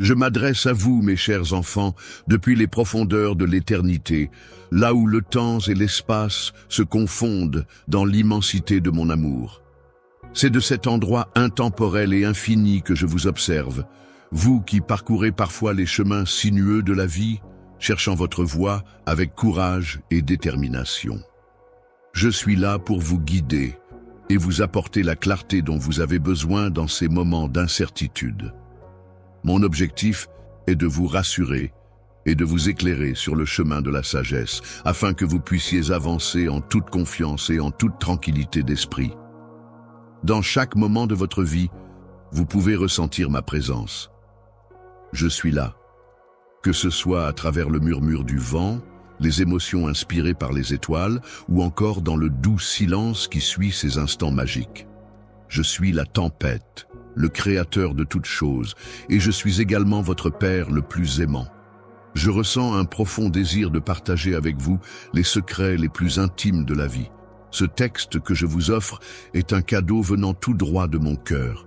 Je m'adresse à vous, mes chers enfants, depuis les profondeurs de l'éternité, là où le temps et l'espace se confondent dans l'immensité de mon amour. C'est de cet endroit intemporel et infini que je vous observe, vous qui parcourez parfois les chemins sinueux de la vie, cherchant votre voie avec courage et détermination. Je suis là pour vous guider et vous apporter la clarté dont vous avez besoin dans ces moments d'incertitude. Mon objectif est de vous rassurer et de vous éclairer sur le chemin de la sagesse, afin que vous puissiez avancer en toute confiance et en toute tranquillité d'esprit. Dans chaque moment de votre vie, vous pouvez ressentir ma présence. Je suis là, que ce soit à travers le murmure du vent, les émotions inspirées par les étoiles, ou encore dans le doux silence qui suit ces instants magiques. Je suis la tempête, le créateur de toutes choses, et je suis également votre Père le plus aimant. Je ressens un profond désir de partager avec vous les secrets les plus intimes de la vie. Ce texte que je vous offre est un cadeau venant tout droit de mon cœur.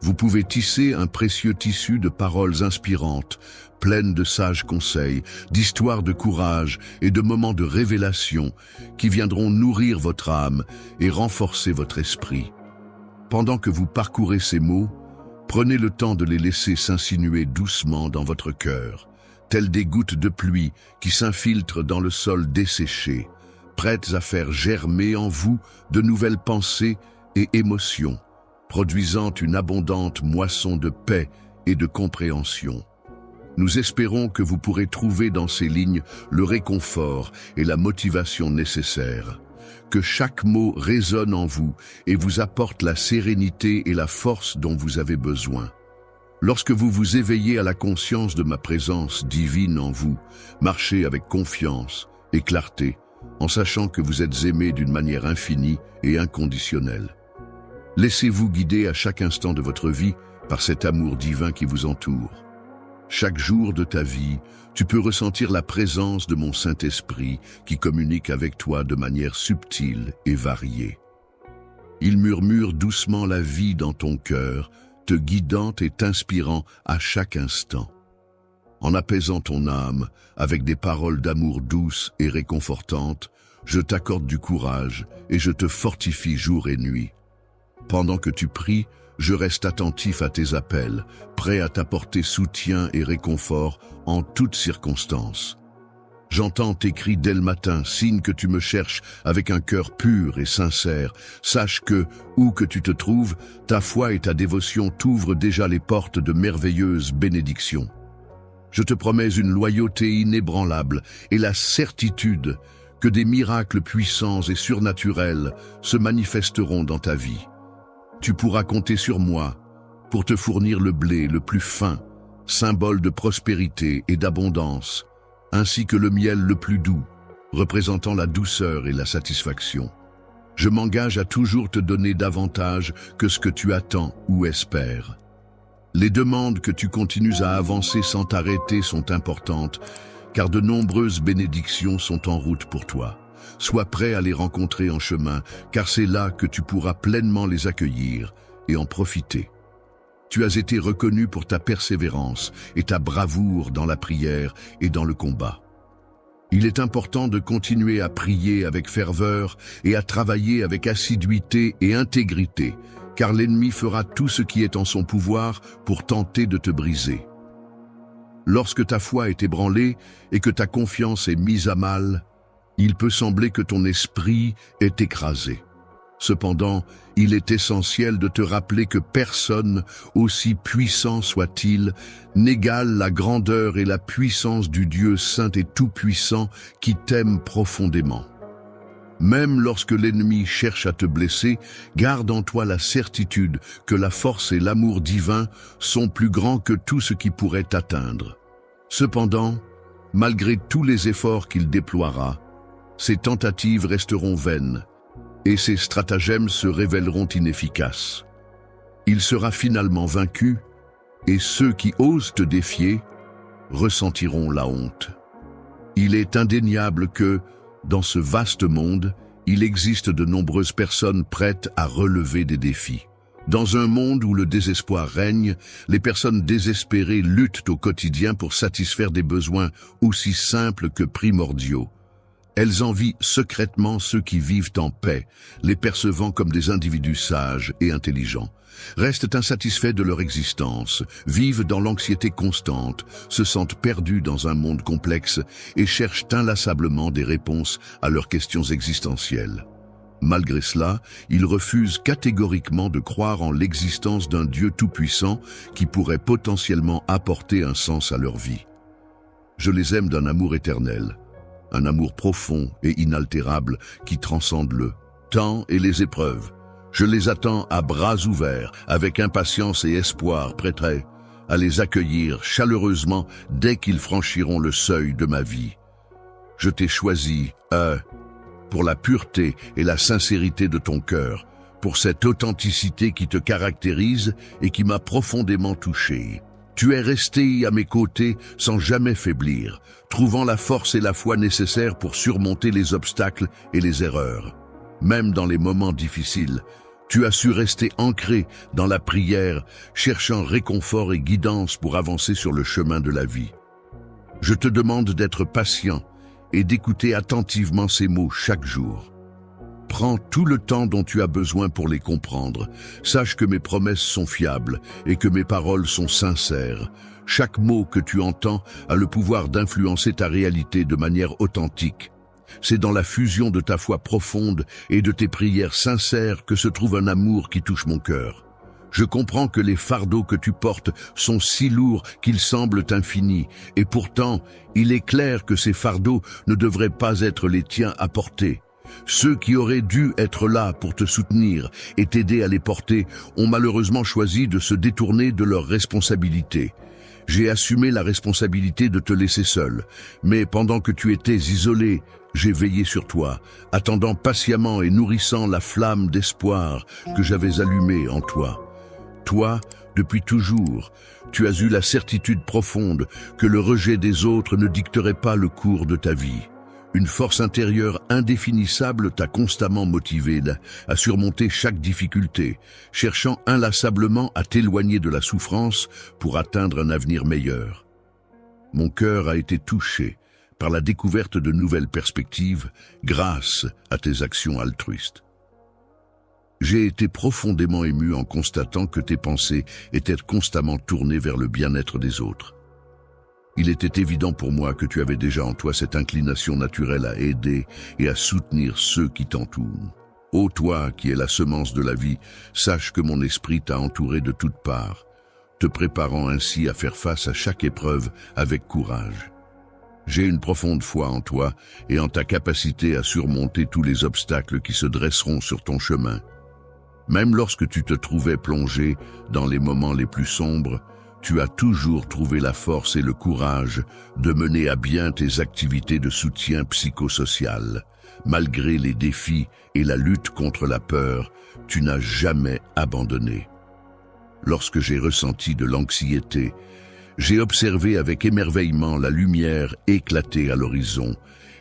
Vous pouvez tisser un précieux tissu de paroles inspirantes, pleines de sages conseils, d'histoires de courage et de moments de révélation qui viendront nourrir votre âme et renforcer votre esprit. Pendant que vous parcourez ces mots, prenez le temps de les laisser s'insinuer doucement dans votre cœur, telles des gouttes de pluie qui s'infiltrent dans le sol desséché, prêtes à faire germer en vous de nouvelles pensées et émotions, produisant une abondante moisson de paix et de compréhension. Nous espérons que vous pourrez trouver dans ces lignes le réconfort et la motivation nécessaires, que chaque mot résonne en vous et vous apporte la sérénité et la force dont vous avez besoin. Lorsque vous vous éveillez à la conscience de ma présence divine en vous, marchez avec confiance et clarté, en sachant que vous êtes aimé d'une manière infinie et inconditionnelle. Laissez-vous guider à chaque instant de votre vie par cet amour divin qui vous entoure. Chaque jour de ta vie, tu peux ressentir la présence de mon Saint-Esprit qui communique avec toi de manière subtile et variée. Il murmure doucement la vie dans ton cœur, te guidant et t'inspirant à chaque instant. En apaisant ton âme avec des paroles d'amour douces et réconfortantes, je t'accorde du courage et je te fortifie jour et nuit. Pendant que tu pries, je reste attentif à tes appels, prêt à t'apporter soutien et réconfort en toutes circonstances. J'entends tes cris dès le matin, signe que tu me cherches avec un cœur pur et sincère. Sache que, où que tu te trouves, ta foi et ta dévotion t'ouvrent déjà les portes de merveilleuses bénédictions. Je te promets une loyauté inébranlable et la certitude que des miracles puissants et surnaturels se manifesteront dans ta vie. Tu pourras compter sur moi pour te fournir le blé le plus fin, symbole de prospérité et d'abondance, ainsi que le miel le plus doux, représentant la douceur et la satisfaction. Je m'engage à toujours te donner davantage que ce que tu attends ou espères. Les demandes que tu continues à avancer sans t'arrêter sont importantes, car de nombreuses bénédictions sont en route pour toi. Sois prêt à les rencontrer en chemin, car c'est là que tu pourras pleinement les accueillir et en profiter. Tu as été reconnu pour ta persévérance et ta bravoure dans la prière et dans le combat. Il est important de continuer à prier avec ferveur et à travailler avec assiduité et intégrité, car l'ennemi fera tout ce qui est en son pouvoir pour tenter de te briser. Lorsque ta foi est ébranlée et que ta confiance est mise à mal, il peut sembler que ton esprit est écrasé. Cependant, il est essentiel de te rappeler que personne, aussi puissant soit-il, n'égale la grandeur et la puissance du Dieu saint et tout-puissant qui t'aime profondément. Même lorsque l'ennemi cherche à te blesser, garde en toi la certitude que la force et l'amour divin sont plus grands que tout ce qui pourrait t'atteindre. Cependant, malgré tous les efforts qu'il déploiera, ses tentatives resteront vaines et ses stratagèmes se révéleront inefficaces. Il sera finalement vaincu et ceux qui osent te défier ressentiront la honte. Il est indéniable que, dans ce vaste monde, il existe de nombreuses personnes prêtes à relever des défis. Dans un monde où le désespoir règne, les personnes désespérées luttent au quotidien pour satisfaire des besoins aussi simples que primordiaux. Elles envient secrètement ceux qui vivent en paix, les percevant comme des individus sages et intelligents. Restent insatisfaits de leur existence, vivent dans l'anxiété constante, se sentent perdus dans un monde complexe et cherchent inlassablement des réponses à leurs questions existentielles. Malgré cela, ils refusent catégoriquement de croire en l'existence d'un Dieu tout-puissant qui pourrait potentiellement apporter un sens à leur vie. Je les aime d'un amour éternel, un amour profond et inaltérable qui transcende le temps et les épreuves. Je les attends à bras ouverts, avec impatience et espoir, prêts à les accueillir chaleureusement dès qu'ils franchiront le seuil de ma vie. Je t'ai choisi, pour la pureté et la sincérité de ton cœur, pour cette authenticité qui te caractérise et qui m'a profondément touché. Tu es resté à mes côtés sans jamais faiblir, trouvant la force et la foi nécessaires pour surmonter les obstacles et les erreurs. Même dans les moments difficiles, tu as su rester ancré dans la prière, cherchant réconfort et guidance pour avancer sur le chemin de la vie. Je te demande d'être patient et d'écouter attentivement ces mots chaque jour. Prends tout le temps dont tu as besoin pour les comprendre. Sache que mes promesses sont fiables et que mes paroles sont sincères. Chaque mot que tu entends a le pouvoir d'influencer ta réalité de manière authentique. C'est dans la fusion de ta foi profonde et de tes prières sincères que se trouve un amour qui touche mon cœur. Je comprends que les fardeaux que tu portes sont si lourds qu'ils semblent infinis, et pourtant, il est clair que ces fardeaux ne devraient pas être les tiens à porter. Ceux qui auraient dû être là pour te soutenir et t'aider à les porter ont malheureusement choisi de se détourner de leurs responsabilités. J'ai assumé la responsabilité de te laisser seul, mais pendant que tu étais isolé, j'ai veillé sur toi, attendant patiemment et nourrissant la flamme d'espoir que j'avais allumée en toi. Toi, depuis toujours, tu as eu la certitude profonde que le rejet des autres ne dicterait pas le cours de ta vie. Une force intérieure indéfinissable t'a constamment motivé à surmonter chaque difficulté, cherchant inlassablement à t'éloigner de la souffrance pour atteindre un avenir meilleur. Mon cœur a été touché par la découverte de nouvelles perspectives grâce à tes actions altruistes. J'ai été profondément ému en constatant que tes pensées étaient constamment tournées vers le bien-être des autres. Il était évident pour moi que tu avais déjà en toi cette inclination naturelle à aider et à soutenir ceux qui t'entourent. Ô toi qui es la semence de la vie, sache que mon esprit t'a entouré de toutes parts, te préparant ainsi à faire face à chaque épreuve avec courage. J'ai une profonde foi en toi et en ta capacité à surmonter tous les obstacles qui se dresseront sur ton chemin. Même lorsque tu te trouvais plongé dans les moments les plus sombres, tu as toujours trouvé la force et le courage de mener à bien tes activités de soutien psychosocial. Malgré les défis et la lutte contre la peur, tu n'as jamais abandonné. Lorsque j'ai ressenti de l'anxiété, j'ai observé avec émerveillement la lumière éclater à l'horizon,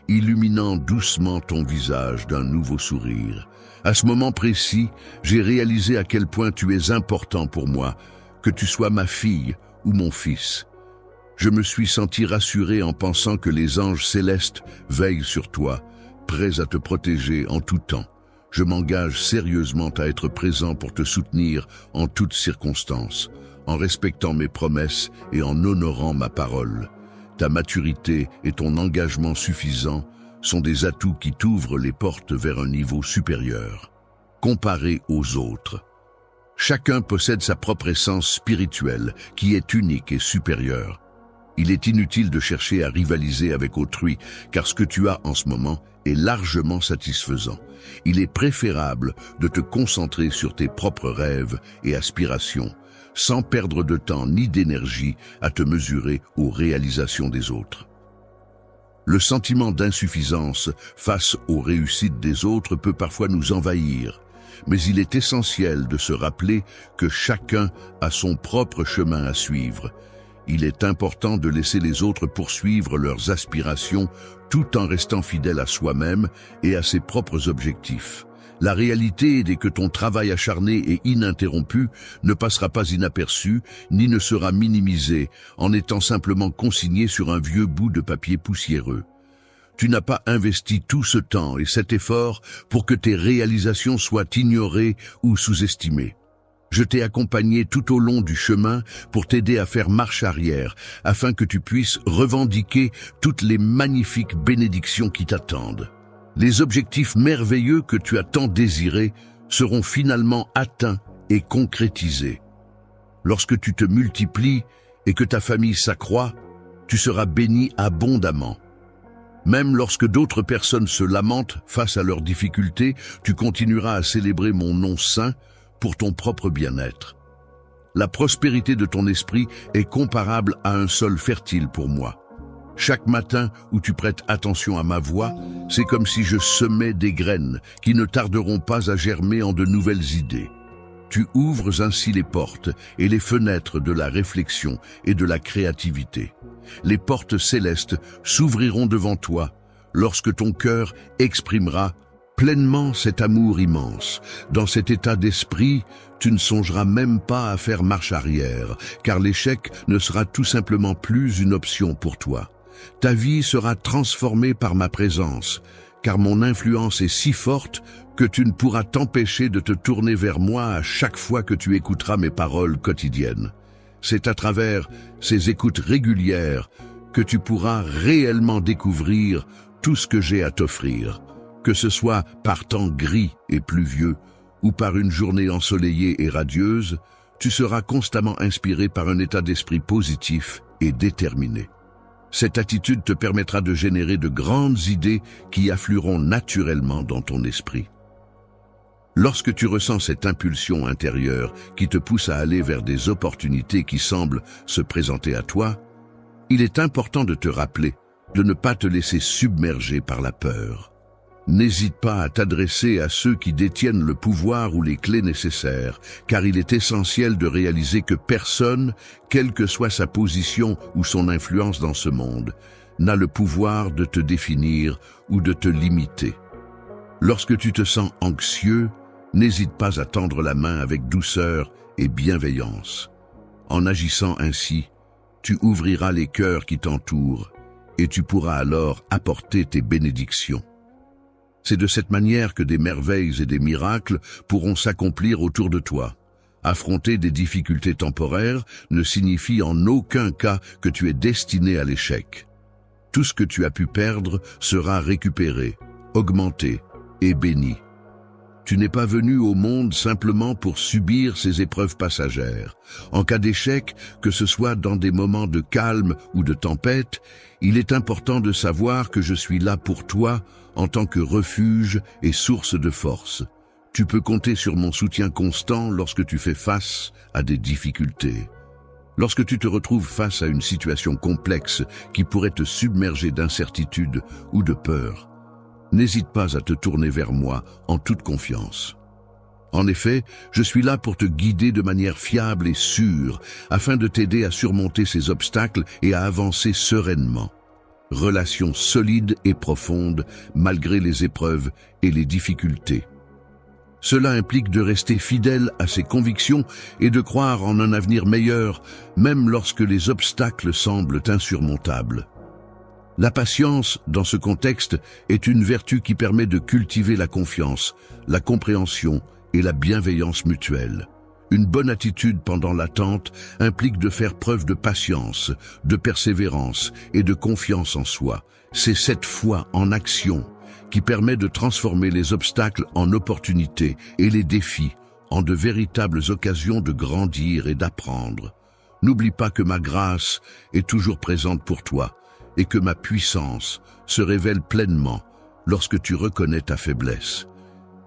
illuminant doucement ton visage d'un nouveau sourire. À ce moment précis, j'ai réalisé à quel point tu es important pour moi, que tu sois ma fille ou mon fils. Je me suis senti rassuré en pensant que les anges célestes veillent sur toi, prêts à te protéger en tout temps. Je m'engage sérieusement à être présent pour te soutenir en toutes circonstances, en respectant mes promesses et en honorant ma parole. Ta maturité et ton engagement suffisant sont des atouts qui t'ouvrent les portes vers un niveau supérieur, comparé aux autres. Chacun possède sa propre essence spirituelle, qui est unique et supérieure. Il est inutile de chercher à rivaliser avec autrui, car ce que tu as en ce moment est largement satisfaisant. Il est préférable de te concentrer sur tes propres rêves et aspirations, sans perdre de temps ni d'énergie à te mesurer aux réalisations des autres. Le sentiment d'insuffisance face aux réussites des autres peut parfois nous envahir, mais il est essentiel de se rappeler que chacun a son propre chemin à suivre. Il est important de laisser les autres poursuivre leurs aspirations tout en restant fidèle à soi-même et à ses propres objectifs. La réalité est que ton travail acharné et ininterrompu ne passera pas inaperçu, ni ne sera minimisé, en étant simplement consigné sur un vieux bout de papier poussiéreux. Tu n'as pas investi tout ce temps et cet effort pour que tes réalisations soient ignorées ou sous-estimées. Je t'ai accompagné tout au long du chemin pour t'aider à faire marche arrière, afin que tu puisses revendiquer toutes les magnifiques bénédictions qui t'attendent. Les objectifs merveilleux que tu as tant désirés seront finalement atteints et concrétisés. Lorsque tu te multiplies et que ta famille s'accroît, tu seras béni abondamment. Même lorsque d'autres personnes se lamentent face à leurs difficultés, tu continueras à célébrer mon nom saint pour ton propre bien-être. La prospérité de ton esprit est comparable à un sol fertile pour moi. Chaque matin où tu prêtes attention à ma voix, c'est comme si je semais des graines qui ne tarderont pas à germer en de nouvelles idées. Tu ouvres ainsi les portes et les fenêtres de la réflexion et de la créativité. Les portes célestes s'ouvriront devant toi lorsque ton cœur exprimera pleinement cet amour immense. Dans cet état d'esprit, tu ne songeras même pas à faire marche arrière, car l'échec ne sera tout simplement plus une option pour toi. Ta vie sera transformée par ma présence, car mon influence est si forte que tu ne pourras t'empêcher de te tourner vers moi à chaque fois que tu écouteras mes paroles quotidiennes. C'est à travers ces écoutes régulières que tu pourras réellement découvrir tout ce que j'ai à t'offrir, que ce soit par temps gris et pluvieux ou par une journée ensoleillée et radieuse, tu seras constamment inspiré par un état d'esprit positif et déterminé. Cette attitude te permettra de générer de grandes idées qui afflueront naturellement dans ton esprit. Lorsque tu ressens cette impulsion intérieure qui te pousse à aller vers des opportunités qui semblent se présenter à toi, il est important de te rappeler de ne pas te laisser submerger par la peur. N'hésite pas à t'adresser à ceux qui détiennent le pouvoir ou les clés nécessaires, car il est essentiel de réaliser que personne, quelle que soit sa position ou son influence dans ce monde, n'a le pouvoir de te définir ou de te limiter. Lorsque tu te sens anxieux, n'hésite pas à tendre la main avec douceur et bienveillance. En agissant ainsi, tu ouvriras les cœurs qui t'entourent et tu pourras alors apporter tes bénédictions. C'est de cette manière que des merveilles et des miracles pourront s'accomplir autour de toi. Affronter des difficultés temporaires ne signifie en aucun cas que tu es destiné à l'échec. Tout ce que tu as pu perdre sera récupéré, augmenté et béni. Tu n'es pas venu au monde simplement pour subir ces épreuves passagères. En cas d'échec, que ce soit dans des moments de calme ou de tempête, il est important de savoir que je suis là pour toi en tant que refuge et source de force. Tu peux compter sur mon soutien constant lorsque tu fais face à des difficultés. Lorsque tu te retrouves face à une situation complexe qui pourrait te submerger d'incertitude ou de peur, n'hésite pas à te tourner vers moi en toute confiance. En effet, je suis là pour te guider de manière fiable et sûre, afin de t'aider à surmonter ces obstacles et à avancer sereinement. Relation solide et profonde, malgré les épreuves et les difficultés. Cela implique de rester fidèle à ses convictions et de croire en un avenir meilleur, même lorsque les obstacles semblent insurmontables. La patience, dans ce contexte, est une vertu qui permet de cultiver la confiance, la compréhension et la bienveillance mutuelle. Une bonne attitude pendant l'attente implique de faire preuve de patience, de persévérance et de confiance en soi. C'est cette foi en action qui permet de transformer les obstacles en opportunités et les défis en de véritables occasions de grandir et d'apprendre. N'oublie pas que ma grâce est toujours présente pour toi, et que ma puissance se révèle pleinement lorsque tu reconnais ta faiblesse.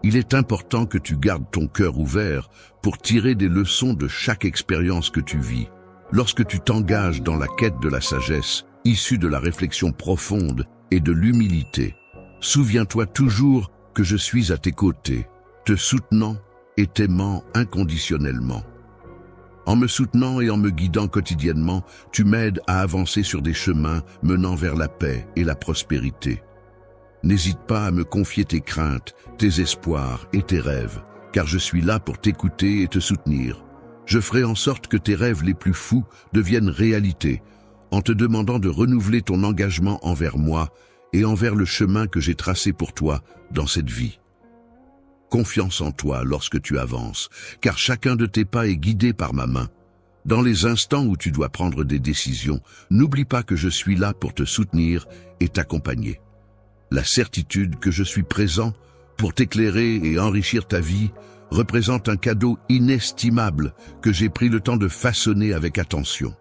Il est important que tu gardes ton cœur ouvert pour tirer des leçons de chaque expérience que tu vis. Lorsque tu t'engages dans la quête de la sagesse, issue de la réflexion profonde et de l'humilité, souviens-toi toujours que je suis à tes côtés, te soutenant et t'aimant inconditionnellement. En me soutenant et en me guidant quotidiennement, tu m'aides à avancer sur des chemins menant vers la paix et la prospérité. N'hésite pas à me confier tes craintes, tes espoirs et tes rêves, car je suis là pour t'écouter et te soutenir. Je ferai en sorte que tes rêves les plus fous deviennent réalité, en te demandant de renouveler ton engagement envers moi et envers le chemin que j'ai tracé pour toi dans cette vie. Confiance en toi lorsque tu avances, car chacun de tes pas est guidé par ma main. Dans les instants où tu dois prendre des décisions, n'oublie pas que je suis là pour te soutenir et t'accompagner. La certitude que je suis présent pour t'éclairer et enrichir ta vie représente un cadeau inestimable que j'ai pris le temps de façonner avec attention.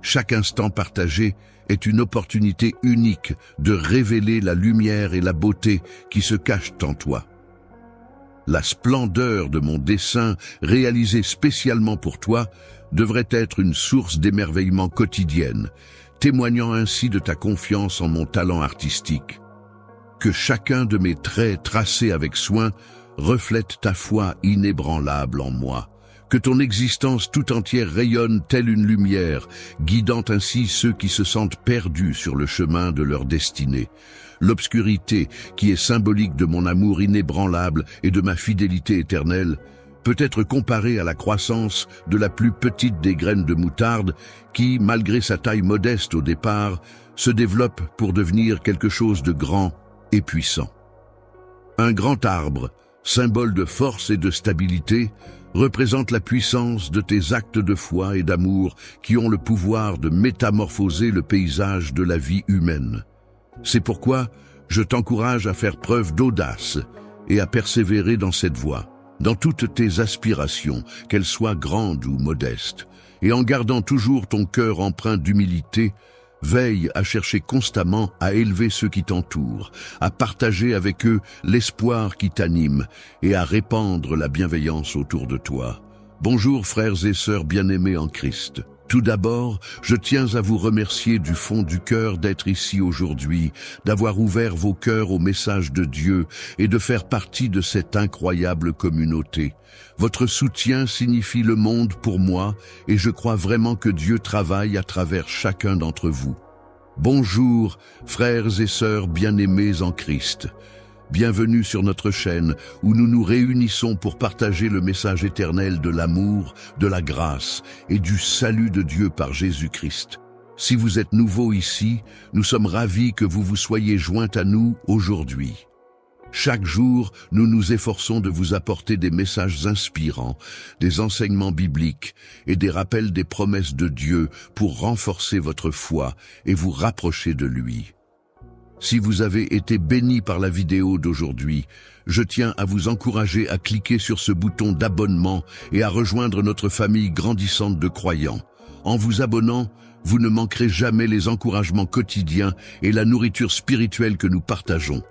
Chaque instant partagé est une opportunité unique de révéler la lumière et la beauté qui se cachent en toi. La splendeur de mon dessin, réalisé spécialement pour toi, devrait être une source d'émerveillement quotidienne, témoignant ainsi de ta confiance en mon talent artistique. Que chacun de mes traits tracés avec soin reflète ta foi inébranlable en moi. Que ton existence tout entière rayonne telle une lumière, guidant ainsi ceux qui se sentent perdus sur le chemin de leur destinée. L'obscurité, qui est symbolique de mon amour inébranlable et de ma fidélité éternelle, peut être comparée à la croissance de la plus petite des graines de moutarde qui, malgré sa taille modeste au départ, se développe pour devenir quelque chose de grand et puissant. Un grand arbre, symbole de force et de stabilité, représente la puissance de tes actes de foi et d'amour qui ont le pouvoir de métamorphoser le paysage de la vie humaine. C'est pourquoi je t'encourage à faire preuve d'audace et à persévérer dans cette voie, dans toutes tes aspirations, qu'elles soient grandes ou modestes, et en gardant toujours ton cœur empreint d'humilité. Veille à chercher constamment à élever ceux qui t'entourent, à partager avec eux l'espoir qui t'anime et à répandre la bienveillance autour de toi. Bonjour frères et sœurs bien-aimés en Christ. Tout d'abord, je tiens à vous remercier du fond du cœur d'être ici aujourd'hui, d'avoir ouvert vos cœurs au message de Dieu et de faire partie de cette incroyable communauté. Votre soutien signifie le monde pour moi et je crois vraiment que Dieu travaille à travers chacun d'entre vous. Bonjour, frères et sœurs bien-aimés en Christ. Bienvenue sur notre chaîne où nous nous réunissons pour partager le message éternel de l'amour, de la grâce et du salut de Dieu par Jésus-Christ. Si vous êtes nouveau ici, nous sommes ravis que vous vous soyez joints à nous aujourd'hui. Chaque jour, nous nous efforçons de vous apporter des messages inspirants, des enseignements bibliques et des rappels des promesses de Dieu pour renforcer votre foi et vous rapprocher de lui. Si vous avez été béni par la vidéo d'aujourd'hui, je tiens à vous encourager à cliquer sur ce bouton d'abonnement et à rejoindre notre famille grandissante de croyants. En vous abonnant, vous ne manquerez jamais les encouragements quotidiens et la nourriture spirituelle que nous partageons.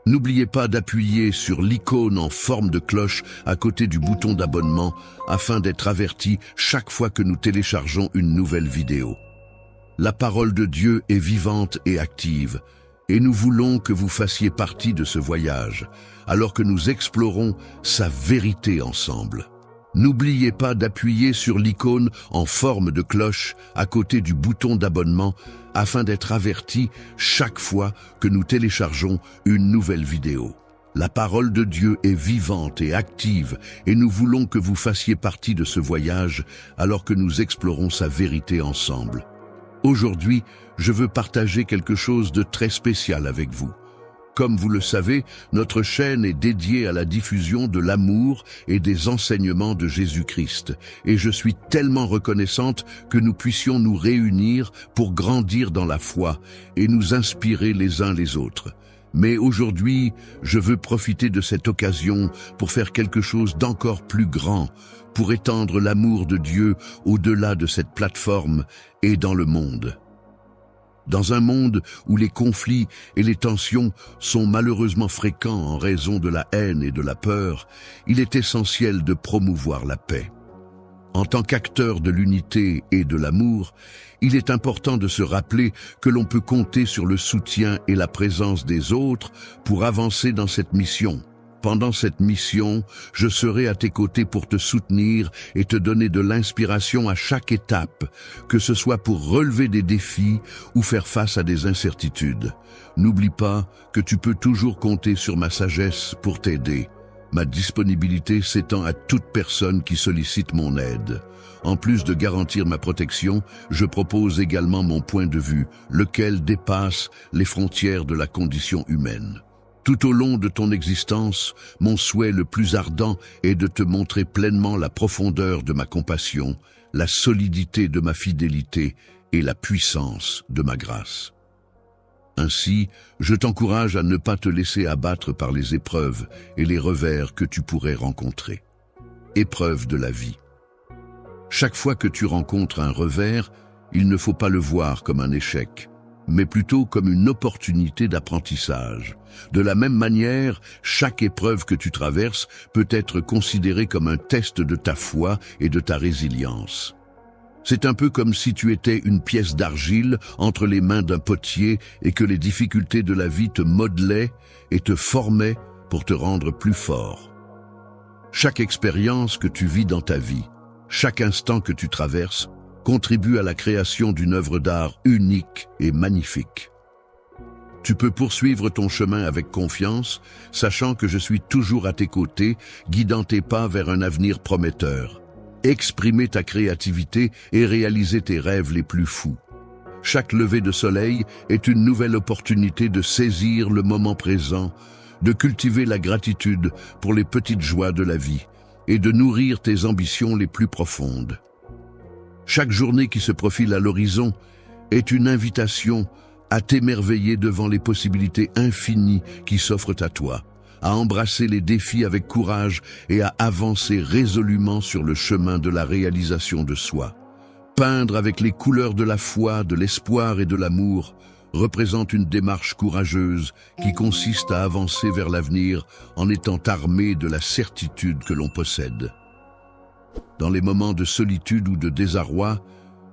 N'oubliez pas d'appuyer sur l'icône en forme de cloche à côté du bouton d'abonnement afin d'être averti chaque fois que nous téléchargeons une nouvelle vidéo. La parole de Dieu est vivante et active. Et nous voulons que vous fassiez partie de ce voyage, alors que nous explorons sa vérité ensemble. N'oubliez pas d'appuyer sur l'icône en forme de cloche à côté du bouton d'abonnement afin d'être averti chaque fois que nous téléchargeons une nouvelle vidéo. La parole de Dieu est vivante et active et nous voulons que vous fassiez partie de ce voyage alors que nous explorons sa vérité ensemble. Aujourd'hui, je veux partager quelque chose de très spécial avec vous. Comme vous le savez, notre chaîne est dédiée à la diffusion de l'amour et des enseignements de Jésus-Christ. Et je suis tellement reconnaissante que nous puissions nous réunir pour grandir dans la foi et nous inspirer les uns les autres. Mais aujourd'hui, je veux profiter de cette occasion pour faire quelque chose d'encore plus grand, pour étendre l'amour de Dieu au-delà de cette plateforme et dans le monde. Dans un monde où les conflits et les tensions sont malheureusement fréquents en raison de la haine et de la peur, il est essentiel de promouvoir la paix. En tant qu'acteur de l'unité et de l'amour, il est important de se rappeler que l'on peut compter sur le soutien et la présence des autres pour avancer dans cette mission. Pendant cette mission, je serai à tes côtés pour te soutenir et te donner de l'inspiration à chaque étape, que ce soit pour relever des défis ou faire face à des incertitudes. N'oublie pas que tu peux toujours compter sur ma sagesse pour t'aider. Ma disponibilité s'étend à toute personne qui sollicite mon aide. En plus de garantir ma protection, je propose également mon point de vue, lequel dépasse les frontières de la condition humaine. Tout au long de ton existence, mon souhait le plus ardent est de te montrer pleinement la profondeur de ma compassion, la solidité de ma fidélité et la puissance de ma grâce. Ainsi, je t'encourage à ne pas te laisser abattre par les épreuves et les revers que tu pourrais rencontrer. Épreuve de la vie. Chaque fois que tu rencontres un revers, il ne faut pas le voir comme un échec, mais plutôt comme une opportunité d'apprentissage. De la même manière, chaque épreuve que tu traverses peut être considérée comme un test de ta foi et de ta résilience. C'est un peu comme si tu étais une pièce d'argile entre les mains d'un potier et que les difficultés de la vie te modelaient et te formaient pour te rendre plus fort. Chaque expérience que tu vis dans ta vie, chaque instant que tu traverses, contribue à la création d'une œuvre d'art unique et magnifique. Tu peux poursuivre ton chemin avec confiance, sachant que je suis toujours à tes côtés, guidant tes pas vers un avenir prometteur. Exprimer ta créativité et réaliser tes rêves les plus fous. Chaque lever de soleil est une nouvelle opportunité de saisir le moment présent, de cultiver la gratitude pour les petites joies de la vie et de nourrir tes ambitions les plus profondes. Chaque journée qui se profile à l'horizon est une invitation à t'émerveiller devant les possibilités infinies qui s'offrent à toi, à embrasser les défis avec courage et à avancer résolument sur le chemin de la réalisation de soi. Peindre avec les couleurs de la foi, de l'espoir et de l'amour représente une démarche courageuse qui consiste à avancer vers l'avenir en étant armé de la certitude que l'on possède. Dans les moments de solitude ou de désarroi,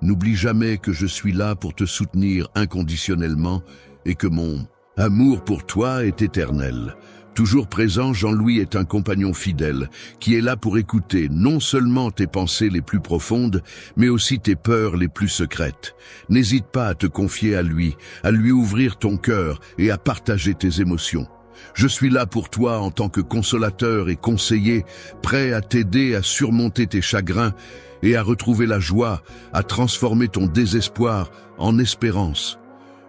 n'oublie jamais que je suis là pour te soutenir inconditionnellement et que mon amour pour toi est éternel. Toujours présent, Jean-Louis est un compagnon fidèle qui est là pour écouter non seulement tes pensées les plus profondes, mais aussi tes peurs les plus secrètes. N'hésite pas à te confier à lui ouvrir ton cœur et à partager tes émotions. Je suis là pour toi en tant que consolateur et conseiller, prêt à t'aider à surmonter tes chagrins et à retrouver la joie, à transformer ton désespoir en espérance.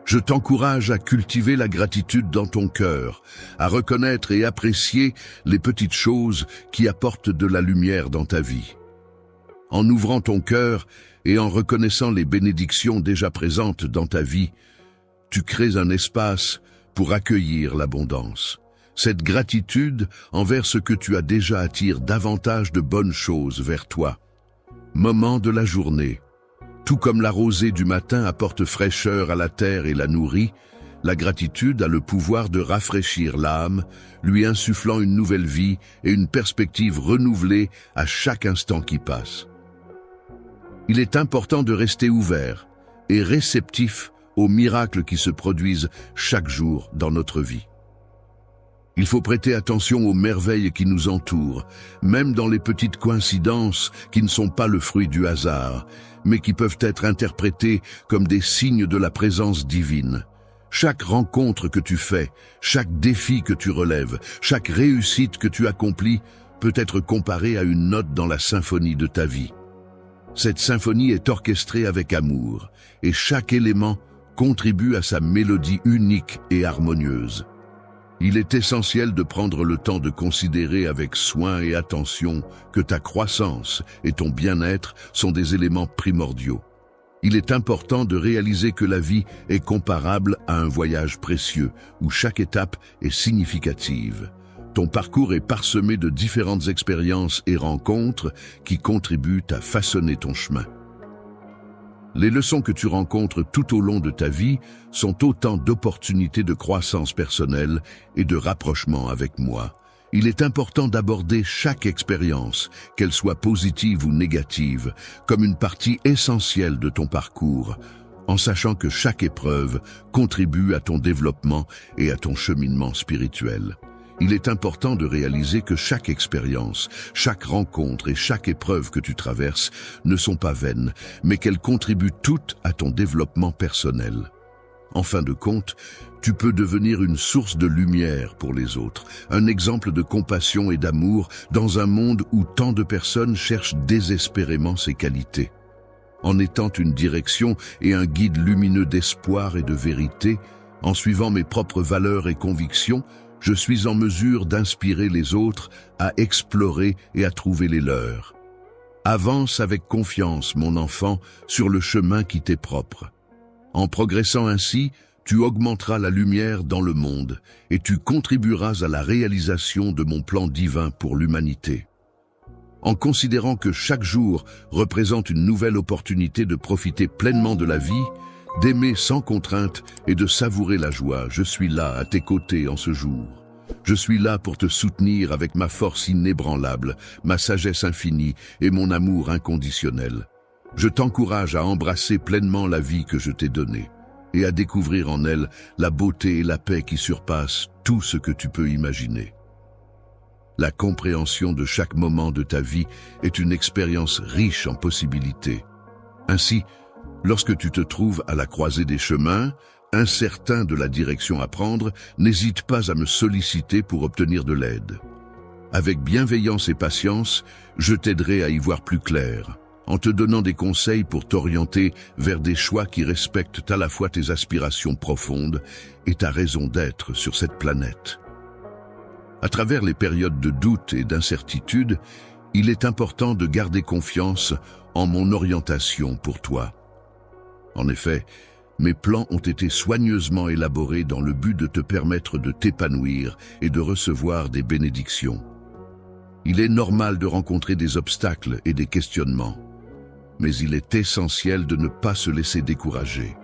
Je t'encourage à cultiver la gratitude dans ton cœur, à reconnaître et apprécier les petites choses qui apportent de la lumière dans ta vie. En ouvrant ton cœur et en reconnaissant les bénédictions déjà présentes dans ta vie, tu crées un espace pour accueillir l'abondance. Cette gratitude envers ce que tu as déjà attire davantage de bonnes choses vers toi. Moment de la journée. Tout comme la rosée du matin apporte fraîcheur à la terre et la nourrit, la gratitude a le pouvoir de rafraîchir l'âme, lui insufflant une nouvelle vie et une perspective renouvelée à chaque instant qui passe. Il est important de rester ouvert et réceptif aux miracles qui se produisent chaque jour dans notre vie. Il faut prêter attention aux merveilles qui nous entourent, même dans les petites coïncidences qui ne sont pas le fruit du hasard, mais qui peuvent être interprétées comme des signes de la présence divine. Chaque rencontre que tu fais, chaque défi que tu relèves, chaque réussite que tu accomplis peut être comparée à une note dans la symphonie de ta vie. Cette symphonie est orchestrée avec amour, et chaque élément contribue à sa mélodie unique et harmonieuse. Il est essentiel de prendre le temps de considérer avec soin et attention que ta croissance et ton bien-être sont des éléments primordiaux. Il est important de réaliser que la vie est comparable à un voyage précieux où chaque étape est significative. Ton parcours est parsemé de différentes expériences et rencontres qui contribuent à façonner ton chemin. Les leçons que tu rencontres tout au long de ta vie sont autant d'opportunités de croissance personnelle et de rapprochement avec moi. Il est important d'aborder chaque expérience, qu'elle soit positive ou négative, comme une partie essentielle de ton parcours, en sachant que chaque épreuve contribue à ton développement et à ton cheminement spirituel. Il est important de réaliser que chaque expérience, chaque rencontre et chaque épreuve que tu traverses ne sont pas vaines, mais qu'elles contribuent toutes à ton développement personnel. En fin de compte, tu peux devenir une source de lumière pour les autres, un exemple de compassion et d'amour dans un monde où tant de personnes cherchent désespérément ces qualités. En étant une direction et un guide lumineux d'espoir et de vérité, en suivant mes propres valeurs et convictions, je suis en mesure d'inspirer les autres à explorer et à trouver les leurs. Avance avec confiance, mon enfant, sur le chemin qui t'est propre. En progressant ainsi, tu augmenteras la lumière dans le monde et tu contribueras à la réalisation de mon plan divin pour l'humanité. En considérant que chaque jour représente une nouvelle opportunité de profiter pleinement de la vie, d'aimer sans contrainte et de savourer la joie, je suis là à tes côtés en ce jour. Je suis là pour te soutenir avec ma force inébranlable, ma sagesse infinie et mon amour inconditionnel. Je t'encourage à embrasser pleinement la vie que je t'ai donnée et à découvrir en elle la beauté et la paix qui surpassent tout ce que tu peux imaginer. La compréhension de chaque moment de ta vie est une expérience riche en possibilités. Ainsi, lorsque tu te trouves à la croisée des chemins, incertain de la direction à prendre, n'hésite pas à me solliciter pour obtenir de l'aide. Avec bienveillance et patience, je t'aiderai à y voir plus clair, en te donnant des conseils pour t'orienter vers des choix qui respectent à la fois tes aspirations profondes et ta raison d'être sur cette planète. À travers les périodes de doute et d'incertitude, il est important de garder confiance en mon orientation pour toi. En effet, mes plans ont été soigneusement élaborés dans le but de te permettre de t'épanouir et de recevoir des bénédictions. Il est normal de rencontrer des obstacles et des questionnements, mais il est essentiel de ne pas se laisser décourager.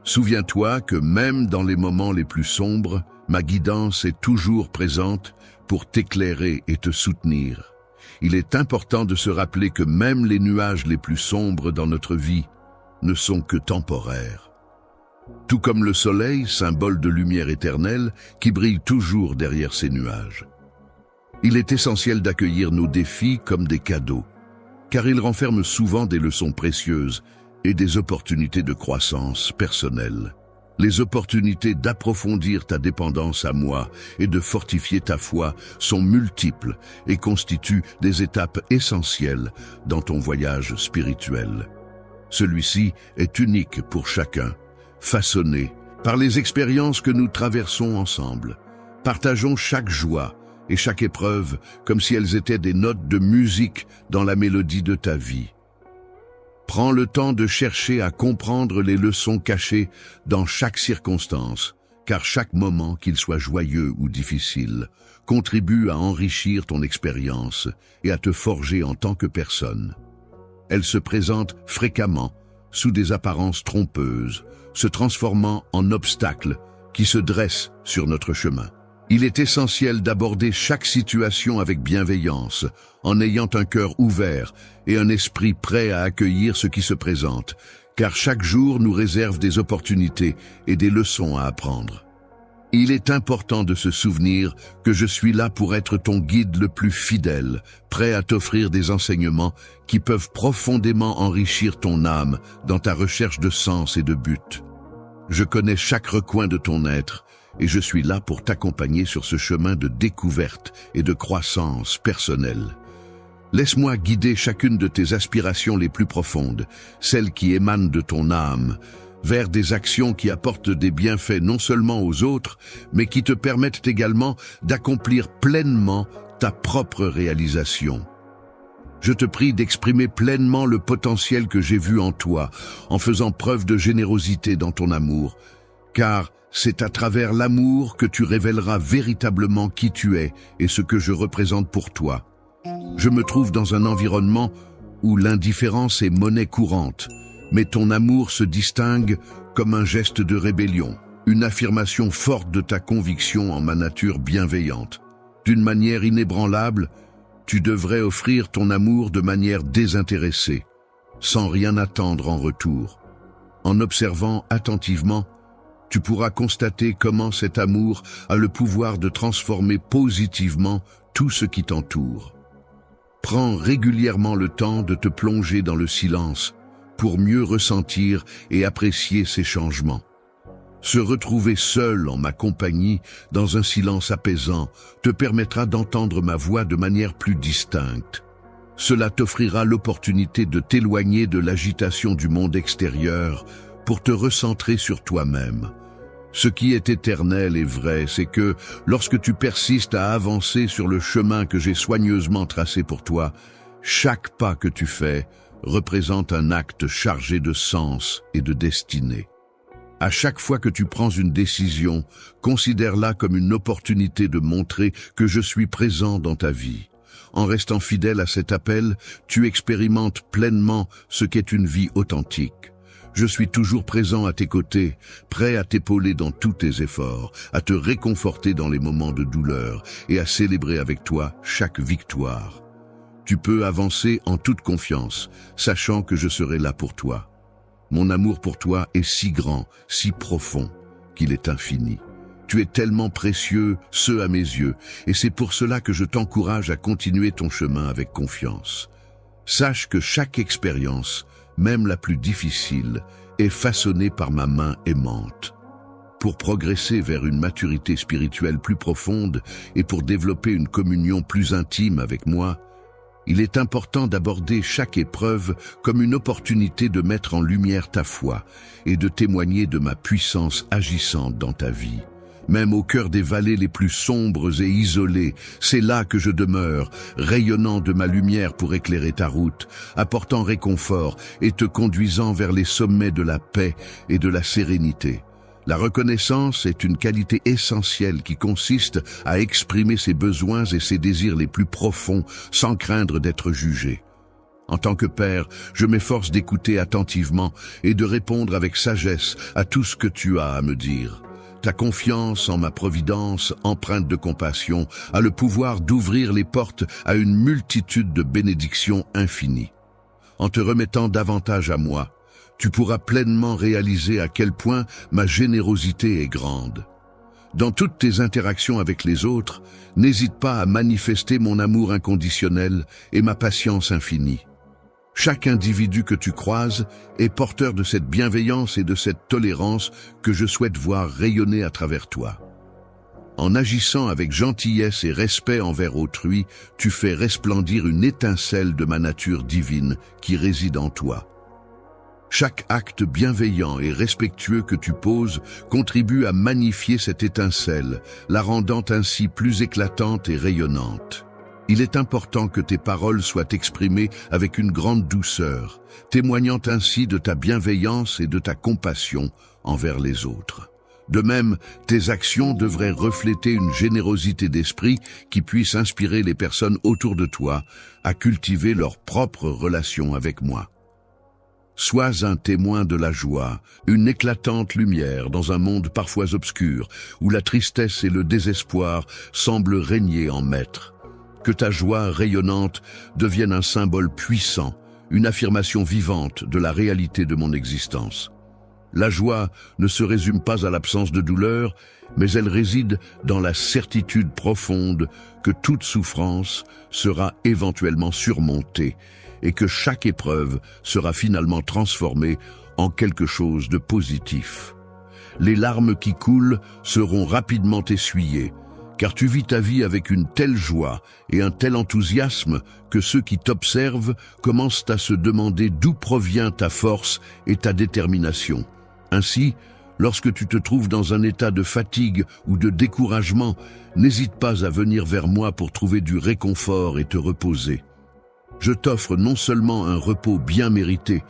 Souviens-toi que même dans les moments les plus sombres, ma guidance est toujours présente pour t'éclairer et te soutenir. Il est important de se rappeler que même les nuages les plus sombres dans notre vie ne sont que temporaires. Tout comme le soleil, symbole de lumière éternelle, qui brille toujours derrière ces nuages. Il est essentiel d'accueillir nos défis comme des cadeaux, car ils renferment souvent des leçons précieuses et des opportunités de croissance personnelle. Les opportunités d'approfondir ta dépendance à moi et de fortifier ta foi sont multiples et constituent des étapes essentielles dans ton voyage spirituel. Celui-ci est unique pour chacun, façonné par les expériences que nous traversons ensemble. Partageons chaque joie et chaque épreuve comme si elles étaient des notes de musique dans la mélodie de ta vie. Prends le temps de chercher à comprendre les leçons cachées dans chaque circonstance, car chaque moment, qu'il soit joyeux ou difficile, contribue à enrichir ton expérience et à te forger en tant que personne. Elle se présente fréquemment sous des apparences trompeuses, se transformant en obstacles qui se dressent sur notre chemin. Il est essentiel d'aborder chaque situation avec bienveillance, en ayant un cœur ouvert et un esprit prêt à accueillir ce qui se présente, car chaque jour nous réserve des opportunités et des leçons à apprendre. Il est important de se souvenir que je suis là pour être ton guide le plus fidèle, prêt à t'offrir des enseignements qui peuvent profondément enrichir ton âme dans ta recherche de sens et de but. Je connais chaque recoin de ton être, et je suis là pour t'accompagner sur ce chemin de découverte et de croissance personnelle. Laisse-moi guider chacune de tes aspirations les plus profondes, celles qui émanent de ton âme, vers des actions qui apportent des bienfaits non seulement aux autres, mais qui te permettent également d'accomplir pleinement ta propre réalisation. Je te prie d'exprimer pleinement le potentiel que j'ai vu en toi, en faisant preuve de générosité dans ton amour, car c'est à travers l'amour que tu révéleras véritablement qui tu es et ce que je représente pour toi. Je me trouve dans un environnement où l'indifférence est monnaie courante, mais ton amour se distingue comme un geste de rébellion, une affirmation forte de ta conviction en ma nature bienveillante. D'une manière inébranlable, tu devrais offrir ton amour de manière désintéressée, sans rien attendre en retour. En observant attentivement, tu pourras constater comment cet amour a le pouvoir de transformer positivement tout ce qui t'entoure. Prends régulièrement le temps de te plonger dans le silence pour mieux ressentir et apprécier ces changements. Se retrouver seul en ma compagnie, dans un silence apaisant, te permettra d'entendre ma voix de manière plus distincte. Cela t'offrira l'opportunité de t'éloigner de l'agitation du monde extérieur pour te recentrer sur toi-même. Ce qui est éternel et vrai, c'est que lorsque tu persistes à avancer sur le chemin que j'ai soigneusement tracé pour toi, chaque pas que tu fais représente un acte chargé de sens et de destinée. À chaque fois que tu prends une décision, considère-la comme une opportunité de montrer que je suis présent dans ta vie. En restant fidèle à cet appel, tu expérimentes pleinement ce qu'est une vie authentique. Je suis toujours présent à tes côtés, prêt à t'épauler dans tous tes efforts, à te réconforter dans les moments de douleur et à célébrer avec toi chaque victoire. Tu peux avancer en toute confiance, sachant que je serai là pour toi. Mon amour pour toi est si grand, si profond, qu'il est infini. Tu es tellement précieux, à mes yeux, et c'est pour cela que je t'encourage à continuer ton chemin avec confiance. Sache que chaque expérience, même la plus difficile, est façonnée par ma main aimante. Pour progresser vers une maturité spirituelle plus profonde et pour développer une communion plus intime avec moi, il est important d'aborder chaque épreuve comme une opportunité de mettre en lumière ta foi et de témoigner de ma puissance agissante dans ta vie. Même au cœur des vallées les plus sombres et isolées, c'est là que je demeure, rayonnant de ma lumière pour éclairer ta route, apportant réconfort et te conduisant vers les sommets de la paix et de la sérénité. La reconnaissance est une qualité essentielle qui consiste à exprimer ses besoins et ses désirs les plus profonds sans craindre d'être jugé. En tant que père, je m'efforce d'écouter attentivement et de répondre avec sagesse à tout ce que tu as à me dire. Ta confiance en ma providence, empreinte de compassion, a le pouvoir d'ouvrir les portes à une multitude de bénédictions infinies. En te remettant davantage à moi, tu pourras pleinement réaliser à quel point ma générosité est grande. Dans toutes tes interactions avec les autres, n'hésite pas à manifester mon amour inconditionnel et ma patience infinie. Chaque individu que tu croises est porteur de cette bienveillance et de cette tolérance que je souhaite voir rayonner à travers toi. En agissant avec gentillesse et respect envers autrui, tu fais resplendir une étincelle de ma nature divine qui réside en toi. Chaque acte bienveillant et respectueux que tu poses contribue à magnifier cette étincelle, la rendant ainsi plus éclatante et rayonnante. Il est important que tes paroles soient exprimées avec une grande douceur, témoignant ainsi de ta bienveillance et de ta compassion envers les autres. De même, tes actions devraient refléter une générosité d'esprit qui puisse inspirer les personnes autour de toi à cultiver leur propre relation avec moi. Sois un témoin de la joie, une éclatante lumière dans un monde parfois obscur, où la tristesse et le désespoir semblent régner en maître. Que ta joie rayonnante devienne un symbole puissant, une affirmation vivante de la réalité de mon existence. La joie ne se résume pas à l'absence de douleur, mais elle réside dans la certitude profonde que toute souffrance sera éventuellement surmontée, et que chaque épreuve sera finalement transformée en quelque chose de positif. Les larmes qui coulent seront rapidement essuyées, car tu vis ta vie avec une telle joie et un tel enthousiasme que ceux qui t'observent commencent à se demander d'où provient ta force et ta détermination. Ainsi, lorsque tu te trouves dans un état de fatigue ou de découragement, n'hésite pas à venir vers moi pour trouver du réconfort et te reposer. Je t'offre non seulement un repos bien mérité,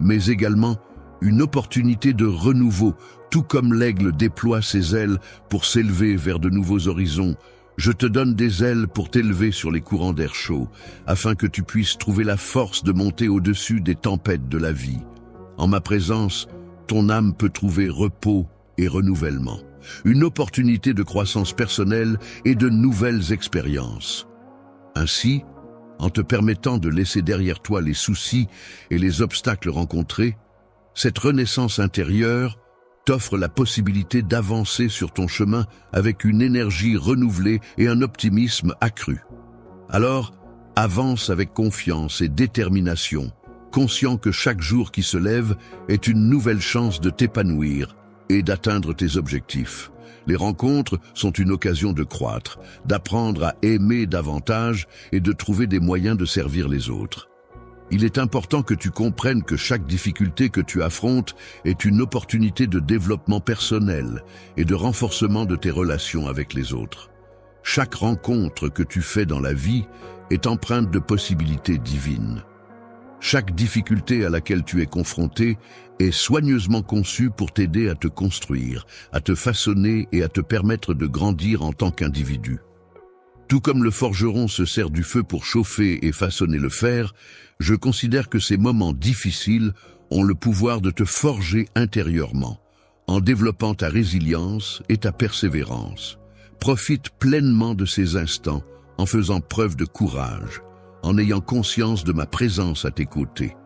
mais également une opportunité de renouveau, tout comme l'aigle déploie ses ailes pour s'élever vers de nouveaux horizons. Je te donne des ailes pour t'élever sur les courants d'air chaud, afin que tu puisses trouver la force de monter au-dessus des tempêtes de la vie. En ma présence, ton âme peut trouver repos et renouvellement, une opportunité de croissance personnelle et de nouvelles expériences. Ainsi, en te permettant de laisser derrière toi les soucis et les obstacles rencontrés, cette renaissance intérieure t'offre la possibilité d'avancer sur ton chemin avec une énergie renouvelée et un optimisme accru. Alors, avance avec confiance et détermination, conscient que chaque jour qui se lève est une nouvelle chance de t'épanouir et d'atteindre tes objectifs. Les rencontres sont une occasion de croître, d'apprendre à aimer davantage et de trouver des moyens de servir les autres. Il est important que tu comprennes que chaque difficulté que tu affrontes est une opportunité de développement personnel et de renforcement de tes relations avec les autres. Chaque rencontre que tu fais dans la vie est empreinte de possibilités divines. Chaque difficulté à laquelle tu es confronté est soigneusement conçue pour t'aider à te construire, à te façonner et à te permettre de grandir en tant qu'individu. Tout comme le forgeron se sert du feu pour chauffer et façonner le fer, je considère que ces moments difficiles ont le pouvoir de te forger intérieurement, en développant ta résilience et ta persévérance. Profite pleinement de ces instants en faisant preuve de courage, en ayant conscience de ma présence à tes côtés.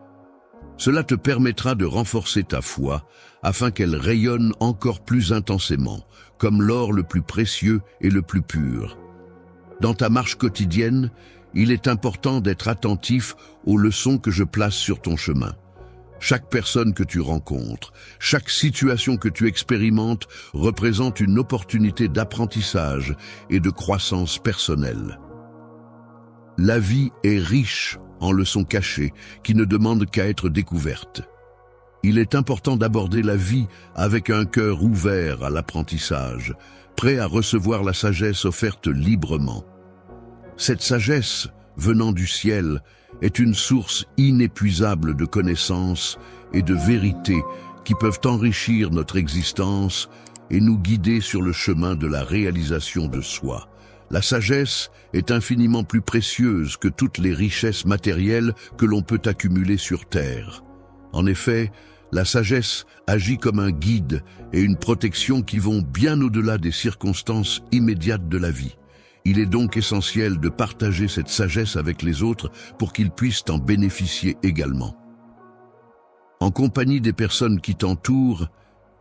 Cela te permettra de renforcer ta foi afin qu'elle rayonne encore plus intensément, comme l'or le plus précieux et le plus pur. Dans ta marche quotidienne, il est important d'être attentif aux leçons que je place sur ton chemin. Chaque personne que tu rencontres, chaque situation que tu expérimentes représente une opportunité d'apprentissage et de croissance personnelle. La vie est riche en leçons cachées qui ne demandent qu'à être découvertes. Il est important d'aborder la vie avec un cœur ouvert à l'apprentissage, prêt à recevoir la sagesse offerte librement. Cette sagesse, venant du ciel, est une source inépuisable de connaissances et de vérités qui peuvent enrichir notre existence et nous guider sur le chemin de la réalisation de soi. La sagesse est infiniment plus précieuse que toutes les richesses matérielles que l'on peut accumuler sur terre. En effet, la sagesse agit comme un guide et une protection qui vont bien au-delà des circonstances immédiates de la vie. Il est donc essentiel de partager cette sagesse avec les autres pour qu'ils puissent en bénéficier également. En compagnie des personnes qui t'entourent,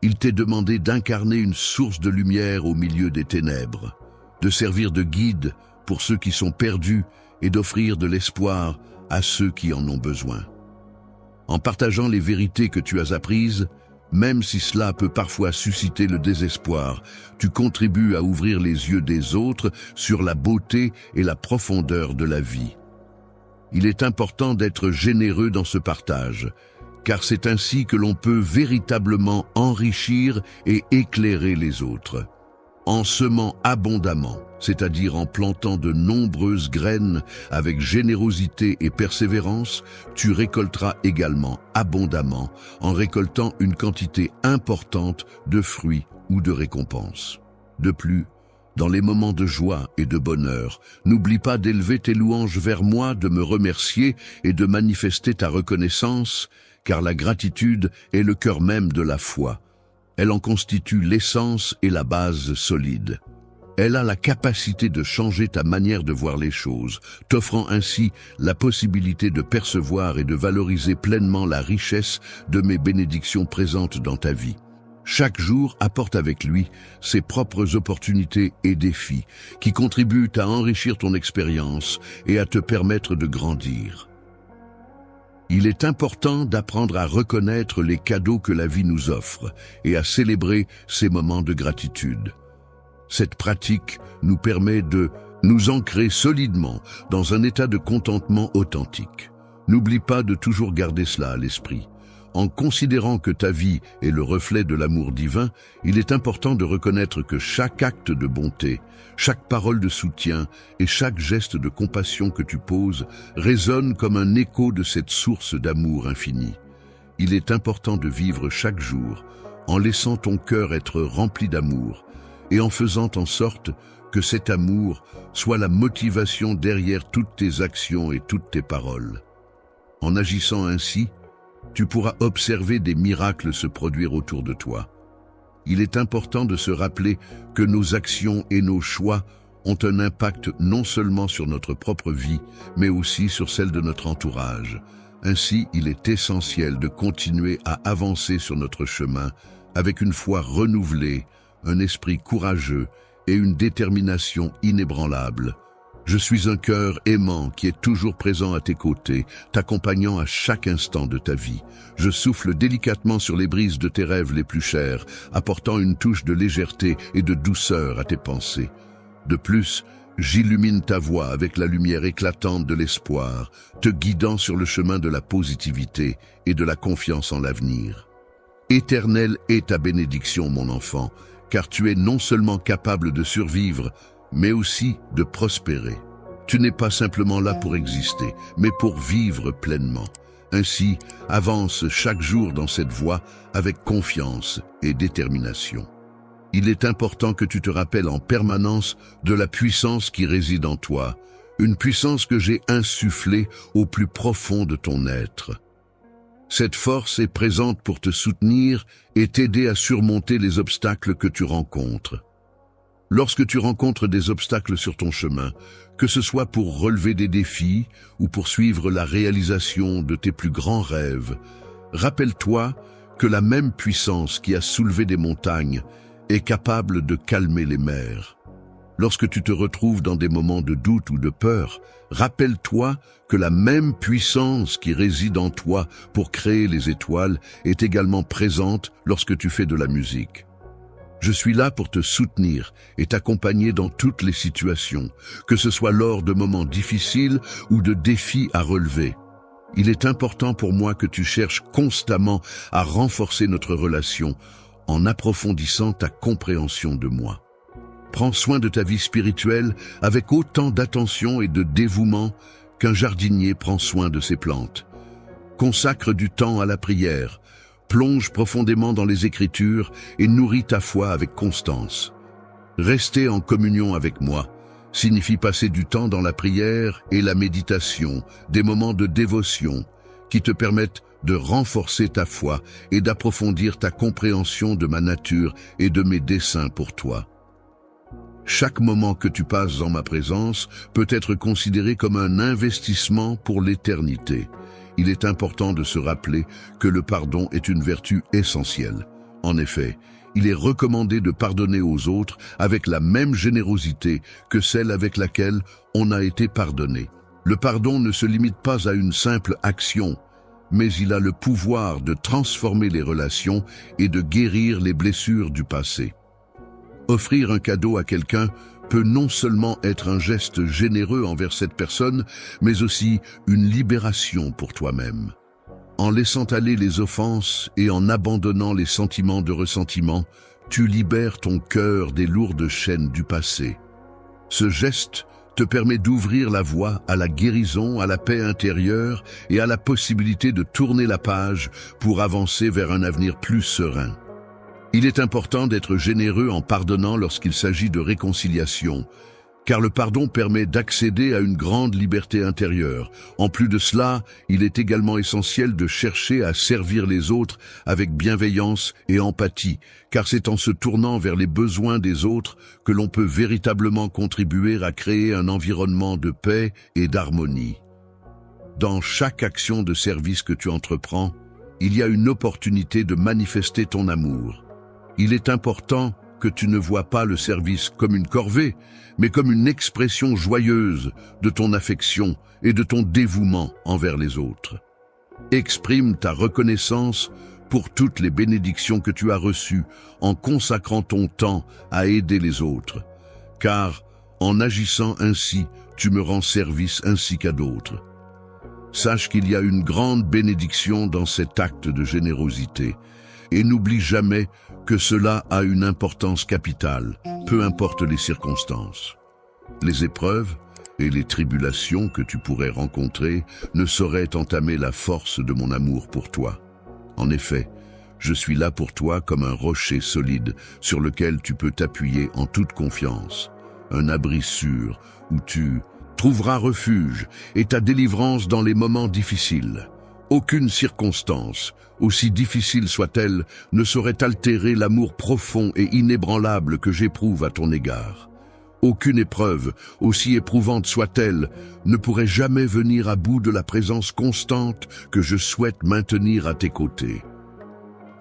il t'est demandé d'incarner une source de lumière au milieu des ténèbres, de servir de guide pour ceux qui sont perdus et d'offrir de l'espoir à ceux qui en ont besoin. En partageant les vérités que tu as apprises, même si cela peut parfois susciter le désespoir, tu contribues à ouvrir les yeux des autres sur la beauté et la profondeur de la vie. Il est important d'être généreux dans ce partage, car c'est ainsi que l'on peut véritablement enrichir et éclairer les autres. En semant abondamment, c'est-à-dire en plantant de nombreuses graines avec générosité et persévérance, tu récolteras également abondamment en récoltant une quantité importante de fruits ou de récompenses. De plus, dans les moments de joie et de bonheur, n'oublie pas d'élever tes louanges vers moi, de me remercier et de manifester ta reconnaissance, car la gratitude est le cœur même de la foi. Elle en constitue l'essence et la base solide. Elle a la capacité de changer ta manière de voir les choses, t'offrant ainsi la possibilité de percevoir et de valoriser pleinement la richesse de mes bénédictions présentes dans ta vie. Chaque jour apporte avec lui ses propres opportunités et défis qui contribuent à enrichir ton expérience et à te permettre de grandir. Il est important d'apprendre à reconnaître les cadeaux que la vie nous offre et à célébrer ces moments de gratitude. Cette pratique nous permet de nous ancrer solidement dans un état de contentement authentique. N'oublie pas de toujours garder cela à l'esprit. En considérant que ta vie est le reflet de l'amour divin, il est important de reconnaître que chaque acte de bonté, chaque parole de soutien et chaque geste de compassion que tu poses résonne comme un écho de cette source d'amour infini. Il est important de vivre chaque jour en laissant ton cœur être rempli d'amour et en faisant en sorte que cet amour soit la motivation derrière toutes tes actions et toutes tes paroles. En agissant ainsi, tu pourras observer des miracles se produire autour de toi. Il est important de se rappeler que nos actions et nos choix ont un impact non seulement sur notre propre vie, mais aussi sur celle de notre entourage. Ainsi, il est essentiel de continuer à avancer sur notre chemin avec une foi renouvelée, un esprit courageux et une détermination inébranlable. Je suis un cœur aimant qui est toujours présent à tes côtés, t'accompagnant à chaque instant de ta vie. Je souffle délicatement sur les brises de tes rêves les plus chers, apportant une touche de légèreté et de douceur à tes pensées. De plus, j'illumine ta voix avec la lumière éclatante de l'espoir, te guidant sur le chemin de la positivité et de la confiance en l'avenir. Éternelle est ta bénédiction, mon enfant, car tu es non seulement capable de survivre, mais aussi de prospérer. Tu n'es pas simplement là pour exister, mais pour vivre pleinement. Ainsi, avance chaque jour dans cette voie avec confiance et détermination. Il est important que tu te rappelles en permanence de la puissance qui réside en toi, une puissance que j'ai insufflée au plus profond de ton être. Cette force est présente pour te soutenir et t'aider à surmonter les obstacles que tu rencontres. Lorsque tu rencontres des obstacles sur ton chemin, que ce soit pour relever des défis ou pour suivre la réalisation de tes plus grands rêves, rappelle-toi que la même puissance qui a soulevé des montagnes est capable de calmer les mers. Lorsque tu te retrouves dans des moments de doute ou de peur, rappelle-toi que la même puissance qui réside en toi pour créer les étoiles est également présente lorsque tu fais de la musique. Je suis là pour te soutenir et t'accompagner dans toutes les situations, que ce soit lors de moments difficiles ou de défis à relever. Il est important pour moi que tu cherches constamment à renforcer notre relation en approfondissant ta compréhension de moi. Prends soin de ta vie spirituelle avec autant d'attention et de dévouement qu'un jardinier prend soin de ses plantes. Consacre du temps à la prière, plonge profondément dans les Écritures et nourris ta foi avec constance. Rester en communion avec moi signifie passer du temps dans la prière et la méditation, des moments de dévotion qui te permettent de renforcer ta foi et d'approfondir ta compréhension de ma nature et de mes desseins pour toi. Chaque moment que tu passes en ma présence peut être considéré comme un investissement pour l'éternité. Il est important de se rappeler que le pardon est une vertu essentielle. En effet, il est recommandé de pardonner aux autres avec la même générosité que celle avec laquelle on a été pardonné. Le pardon ne se limite pas à une simple action, mais il a le pouvoir de transformer les relations et de guérir les blessures du passé. Offrir un cadeau à quelqu'un peut non seulement être un geste généreux envers cette personne, mais aussi une libération pour toi-même. En laissant aller les offenses et en abandonnant les sentiments de ressentiment, tu libères ton cœur des lourdes chaînes du passé. Ce geste te permet d'ouvrir la voie à la guérison, à la paix intérieure et à la possibilité de tourner la page pour avancer vers un avenir plus serein. Il est important d'être généreux en pardonnant lorsqu'il s'agit de réconciliation, car le pardon permet d'accéder à une grande liberté intérieure. En plus de cela, il est également essentiel de chercher à servir les autres avec bienveillance et empathie, car c'est en se tournant vers les besoins des autres que l'on peut véritablement contribuer à créer un environnement de paix et d'harmonie. Dans chaque action de service que tu entreprends, il y a une opportunité de manifester ton amour. Il est important que tu ne vois pas le service comme une corvée, mais comme une expression joyeuse de ton affection et de ton dévouement envers les autres. Exprime ta reconnaissance pour toutes les bénédictions que tu as reçues en consacrant ton temps à aider les autres, car en agissant ainsi, tu me rends service ainsi qu'à d'autres. Sache qu'il y a une grande bénédiction dans cet acte de générosité, et n'oublie jamais que cela a une importance capitale, peu importe les circonstances. Les épreuves et les tribulations que tu pourrais rencontrer ne sauraient entamer la force de mon amour pour toi. En effet, je suis là pour toi comme un rocher solide sur lequel tu peux t'appuyer en toute confiance, un abri sûr où tu trouveras refuge et ta délivrance dans les moments difficiles. Aucune circonstance, aussi difficile soit-elle, ne saurait altérer l'amour profond et inébranlable que j'éprouve à ton égard. Aucune épreuve, aussi éprouvante soit-elle, ne pourrait jamais venir à bout de la présence constante que je souhaite maintenir à tes côtés.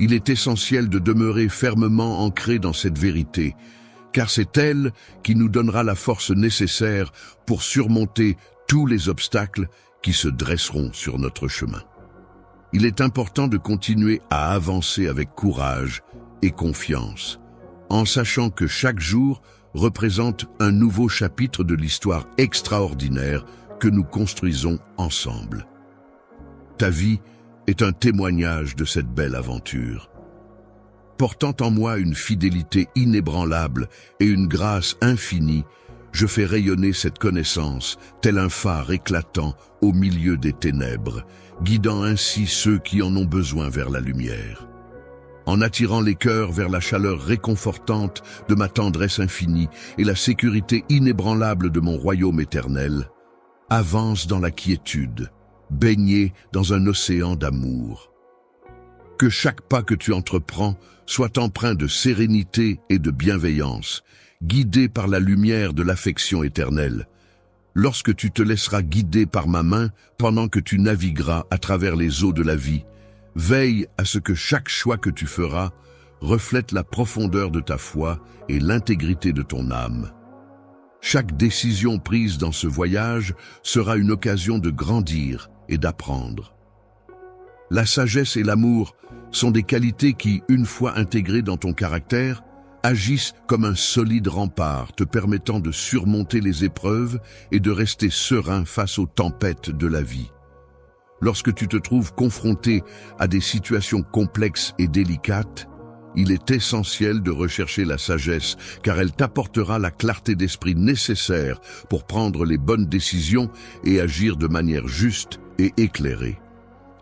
Il est essentiel de demeurer fermement ancré dans cette vérité, car c'est elle qui nous donnera la force nécessaire pour surmonter tous les obstacles qui se dresseront sur notre chemin. Il est important de continuer à avancer avec courage et confiance, en sachant que chaque jour représente un nouveau chapitre de l'histoire extraordinaire que nous construisons ensemble. Ta vie est un témoignage de cette belle aventure. Portant en moi une fidélité inébranlable et une grâce infinie, je fais rayonner cette connaissance, tel un phare éclatant au milieu des ténèbres, guidant ainsi ceux qui en ont besoin vers la lumière. En attirant les cœurs vers la chaleur réconfortante de ma tendresse infinie et la sécurité inébranlable de mon royaume éternel, avance dans la quiétude, baigné dans un océan d'amour. Que chaque pas que tu entreprends soit empreint de sérénité et de bienveillance, guidé par la lumière de l'affection éternelle. Lorsque tu te laisseras guider par ma main pendant que tu navigueras à travers les eaux de la vie, veille à ce que chaque choix que tu feras reflète la profondeur de ta foi et l'intégrité de ton âme. Chaque décision prise dans ce voyage sera une occasion de grandir et d'apprendre. La sagesse et l'amour sont des qualités qui, une fois intégrées dans ton caractère, agissent comme un solide rempart te permettant de surmonter les épreuves et de rester serein face aux tempêtes de la vie. Lorsque tu te trouves confronté à des situations complexes et délicates, il est essentiel de rechercher la sagesse car elle t'apportera la clarté d'esprit nécessaire pour prendre les bonnes décisions et agir de manière juste et éclairée.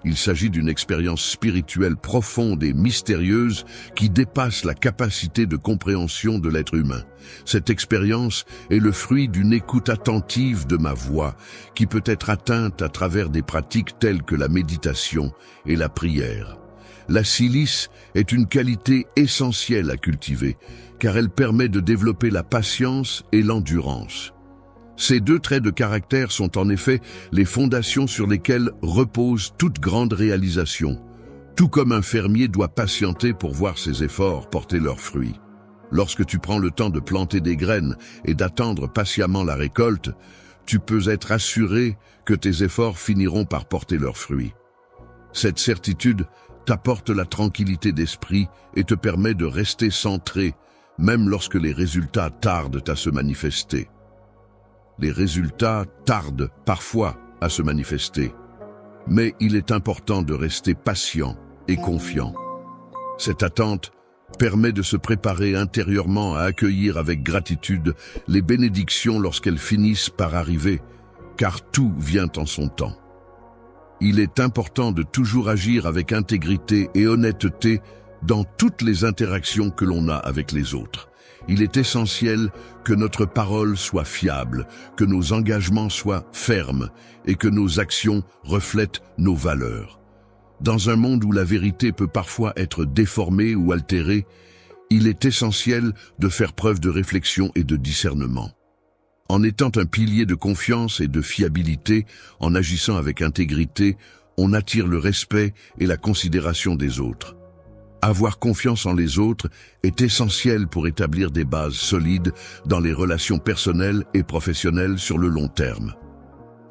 Il s'agit d'une expérience spirituelle profonde et mystérieuse qui dépasse la capacité de compréhension de l'être humain. Cette expérience est le fruit d'une écoute attentive de ma voix qui peut être atteinte à travers des pratiques telles que la méditation et la prière. La silice est une qualité essentielle à cultiver car elle permet de développer la patience et l'endurance. Ces deux traits de caractère sont en effet les fondations sur lesquelles repose toute grande réalisation, tout comme un fermier doit patienter pour voir ses efforts porter leurs fruits. Lorsque tu prends le temps de planter des graines et d'attendre patiemment la récolte, tu peux être assuré que tes efforts finiront par porter leurs fruits. Cette certitude t'apporte la tranquillité d'esprit et te permet de rester centré, même lorsque les résultats tardent à se manifester. Les résultats tardent parfois à se manifester, mais il est important de rester patient et confiant. Cette attente permet de se préparer intérieurement à accueillir avec gratitude les bénédictions lorsqu'elles finissent par arriver, car tout vient en son temps. Il est important de toujours agir avec intégrité et honnêteté dans toutes les interactions que l'on a avec les autres. Il est essentiel que notre parole soit fiable, que nos engagements soient fermes et que nos actions reflètent nos valeurs. Dans un monde où la vérité peut parfois être déformée ou altérée, il est essentiel de faire preuve de réflexion et de discernement. En étant un pilier de confiance et de fiabilité, en agissant avec intégrité, on attire le respect et la considération des autres. Avoir confiance en les autres est essentiel pour établir des bases solides dans les relations personnelles et professionnelles sur le long terme.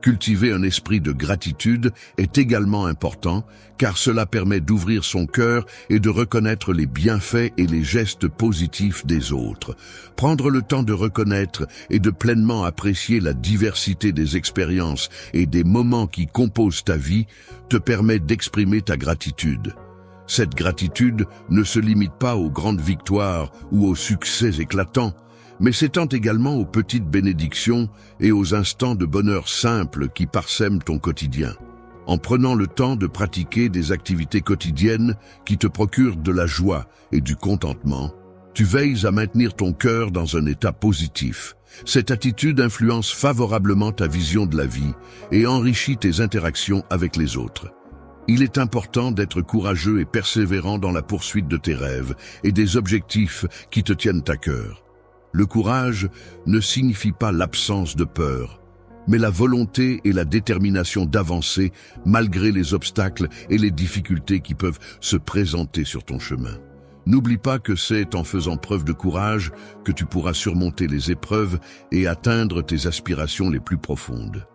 Cultiver un esprit de gratitude est également important car cela permet d'ouvrir son cœur et de reconnaître les bienfaits et les gestes positifs des autres. Prendre le temps de reconnaître et de pleinement apprécier la diversité des expériences et des moments qui composent ta vie te permet d'exprimer ta gratitude. Cette gratitude ne se limite pas aux grandes victoires ou aux succès éclatants, mais s'étend également aux petites bénédictions et aux instants de bonheur simples qui parsèment ton quotidien. En prenant le temps de pratiquer des activités quotidiennes qui te procurent de la joie et du contentement, tu veilles à maintenir ton cœur dans un état positif. Cette attitude influence favorablement ta vision de la vie et enrichit tes interactions avec les autres. Il est important d'être courageux et persévérant dans la poursuite de tes rêves et des objectifs qui te tiennent à cœur. Le courage ne signifie pas l'absence de peur, mais la volonté et la détermination d'avancer malgré les obstacles et les difficultés qui peuvent se présenter sur ton chemin. N'oublie pas que c'est en faisant preuve de courage que tu pourras surmonter les épreuves et atteindre tes aspirations les plus profondes.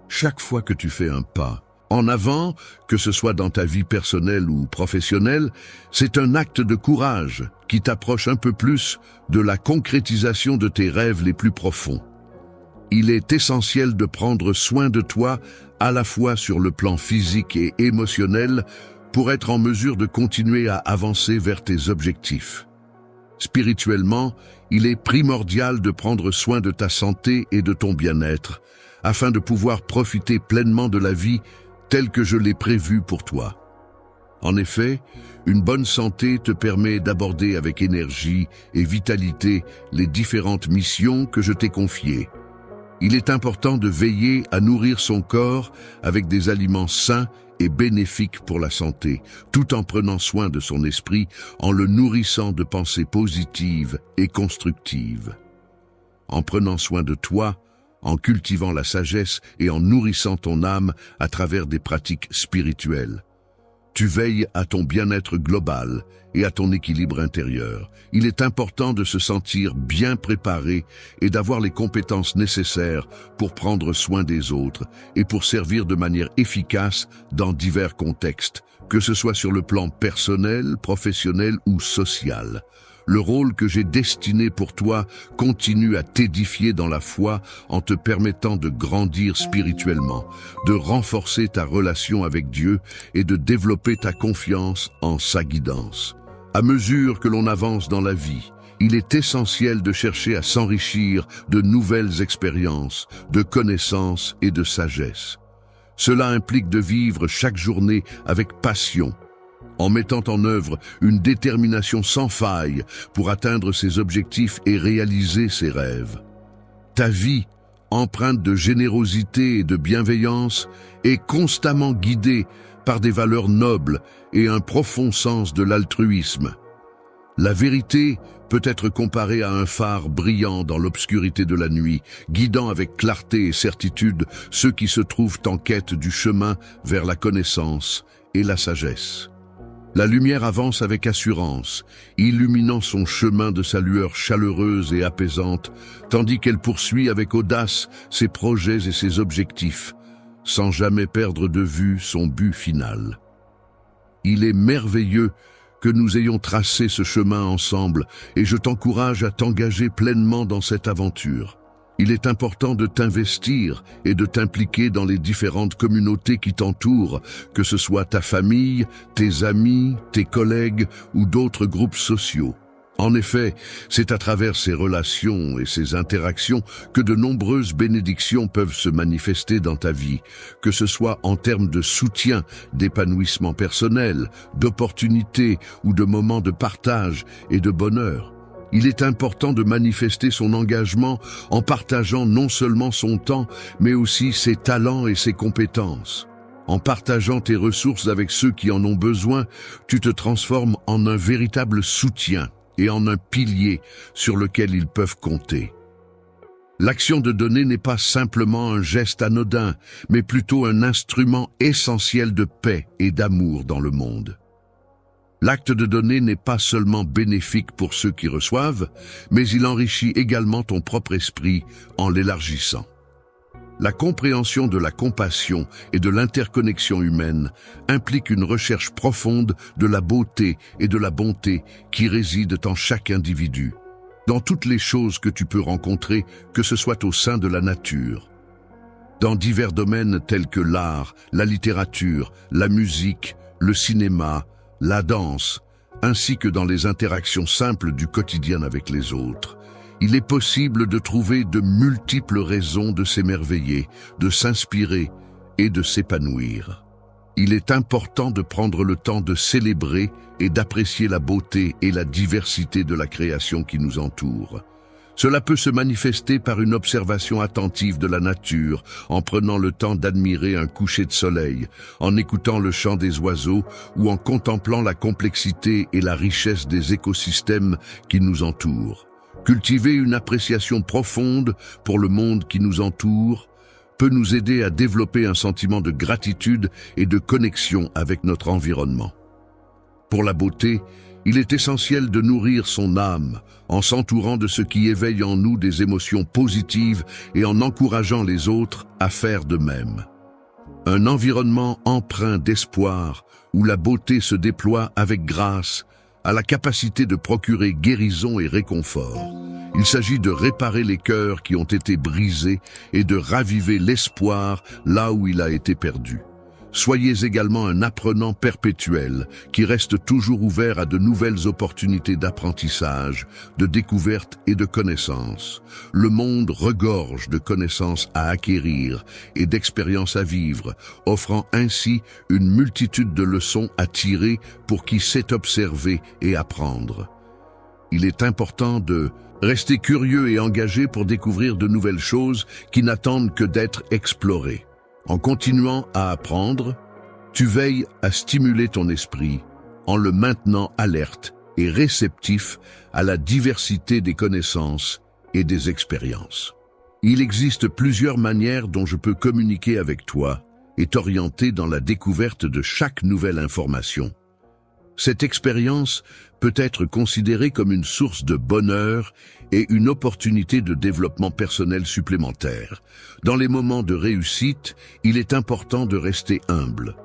Chaque fois que tu fais un pas en avant, que ce soit dans ta vie personnelle ou professionnelle, c'est un acte de courage qui t'approche un peu plus de la concrétisation de tes rêves les plus profonds. Il est essentiel de prendre soin de toi à la fois sur le plan physique et émotionnel pour être en mesure de continuer à avancer vers tes objectifs. Spirituellement, il est primordial de prendre soin de ta santé et de ton bien-être afin de pouvoir profiter pleinement de la vie telle que je l'ai prévue pour toi. En effet, une bonne santé te permet d'aborder avec énergie et vitalité les différentes missions que je t'ai confiées. Il est important de veiller à nourrir son corps avec des aliments sains et bénéfiques pour la santé, tout en prenant soin de son esprit, en le nourrissant de pensées positives et constructives. En prenant soin de toi, en cultivant la sagesse et en nourrissant ton âme à travers des pratiques spirituelles. Tu veilles à ton bien-être global et à ton équilibre intérieur. Il est important de se sentir bien préparé et d'avoir les compétences nécessaires pour prendre soin des autres et pour servir de manière efficace dans divers contextes, que ce soit sur le plan personnel, professionnel ou social. Le rôle que j'ai destiné pour toi continue à t'édifier dans la foi en te permettant de grandir spirituellement, de renforcer ta relation avec Dieu et de développer ta confiance en sa guidance. À mesure que l'on avance dans la vie, il est essentiel de chercher à s'enrichir de nouvelles expériences, de connaissances et de sagesse. Cela implique de vivre chaque journée avec passion, en mettant en œuvre une détermination sans faille pour atteindre ses objectifs et réaliser ses rêves. Ta vie, empreinte de générosité et de bienveillance, est constamment guidée par des valeurs nobles et un profond sens de l'altruisme. La vérité peut être comparée à un phare brillant dans l'obscurité de la nuit, guidant avec clarté et certitude ceux qui se trouvent en quête du chemin vers la connaissance et la sagesse. La lumière avance avec assurance, illuminant son chemin de sa lueur chaleureuse et apaisante, tandis qu'elle poursuit avec audace ses projets et ses objectifs, sans jamais perdre de vue son but final. Il est merveilleux que nous ayons tracé ce chemin ensemble et je t'encourage à t'engager pleinement dans cette aventure. Il est important de t'investir et de t'impliquer dans les différentes communautés qui t'entourent, que ce soit ta famille, tes amis, tes collègues ou d'autres groupes sociaux. En effet, c'est à travers ces relations et ces interactions que de nombreuses bénédictions peuvent se manifester dans ta vie, que ce soit en termes de soutien, d'épanouissement personnel, d'opportunités ou de moments de partage et de bonheur. Il est important de manifester son engagement en partageant non seulement son temps, mais aussi ses talents et ses compétences. En partageant tes ressources avec ceux qui en ont besoin, tu te transformes en un véritable soutien et en un pilier sur lequel ils peuvent compter. L'action de donner n'est pas simplement un geste anodin, mais plutôt un instrument essentiel de paix et d'amour dans le monde. L'acte de donner n'est pas seulement bénéfique pour ceux qui reçoivent, mais il enrichit également ton propre esprit en l'élargissant. La compréhension de la compassion et de l'interconnexion humaine implique une recherche profonde de la beauté et de la bonté qui résident en chaque individu, dans toutes les choses que tu peux rencontrer, que ce soit au sein de la nature, dans divers domaines tels que l'art, la littérature, la musique, le cinéma, la danse, ainsi que dans les interactions simples du quotidien avec les autres. Il est possible de trouver de multiples raisons de s'émerveiller, de s'inspirer et de s'épanouir. Il est important de prendre le temps de célébrer et d'apprécier la beauté et la diversité de la création qui nous entoure. Cela peut se manifester par une observation attentive de la nature, en prenant le temps d'admirer un coucher de soleil, en écoutant le chant des oiseaux ou en contemplant la complexité et la richesse des écosystèmes qui nous entourent. Cultiver une appréciation profonde pour le monde qui nous entoure peut nous aider à développer un sentiment de gratitude et de connexion avec notre environnement. Pour la beauté, il est essentiel de nourrir son âme en s'entourant de ce qui éveille en nous des émotions positives et en encourageant les autres à faire de même. Un environnement empreint d'espoir où la beauté se déploie avec grâce a la capacité de procurer guérison et réconfort. Il s'agit de réparer les cœurs qui ont été brisés et de raviver l'espoir là où il a été perdu. Soyez également un apprenant perpétuel qui reste toujours ouvert à de nouvelles opportunités d'apprentissage, de découverte et de connaissance. Le monde regorge de connaissances à acquérir et d'expériences à vivre, offrant ainsi une multitude de leçons à tirer pour qui sait observer et apprendre. Il est important de rester curieux et engagé pour découvrir de nouvelles choses qui n'attendent que d'être explorées. En continuant à apprendre, tu veilles à stimuler ton esprit en le maintenant alerte et réceptif à la diversité des connaissances et des expériences. Il existe plusieurs manières dont je peux communiquer avec toi et t'orienter dans la découverte de chaque nouvelle information. Cette expérience peut être considérée comme une source de bonheur et une opportunité de développement personnel supplémentaire. Dans les moments de réussite, il est important de rester humble.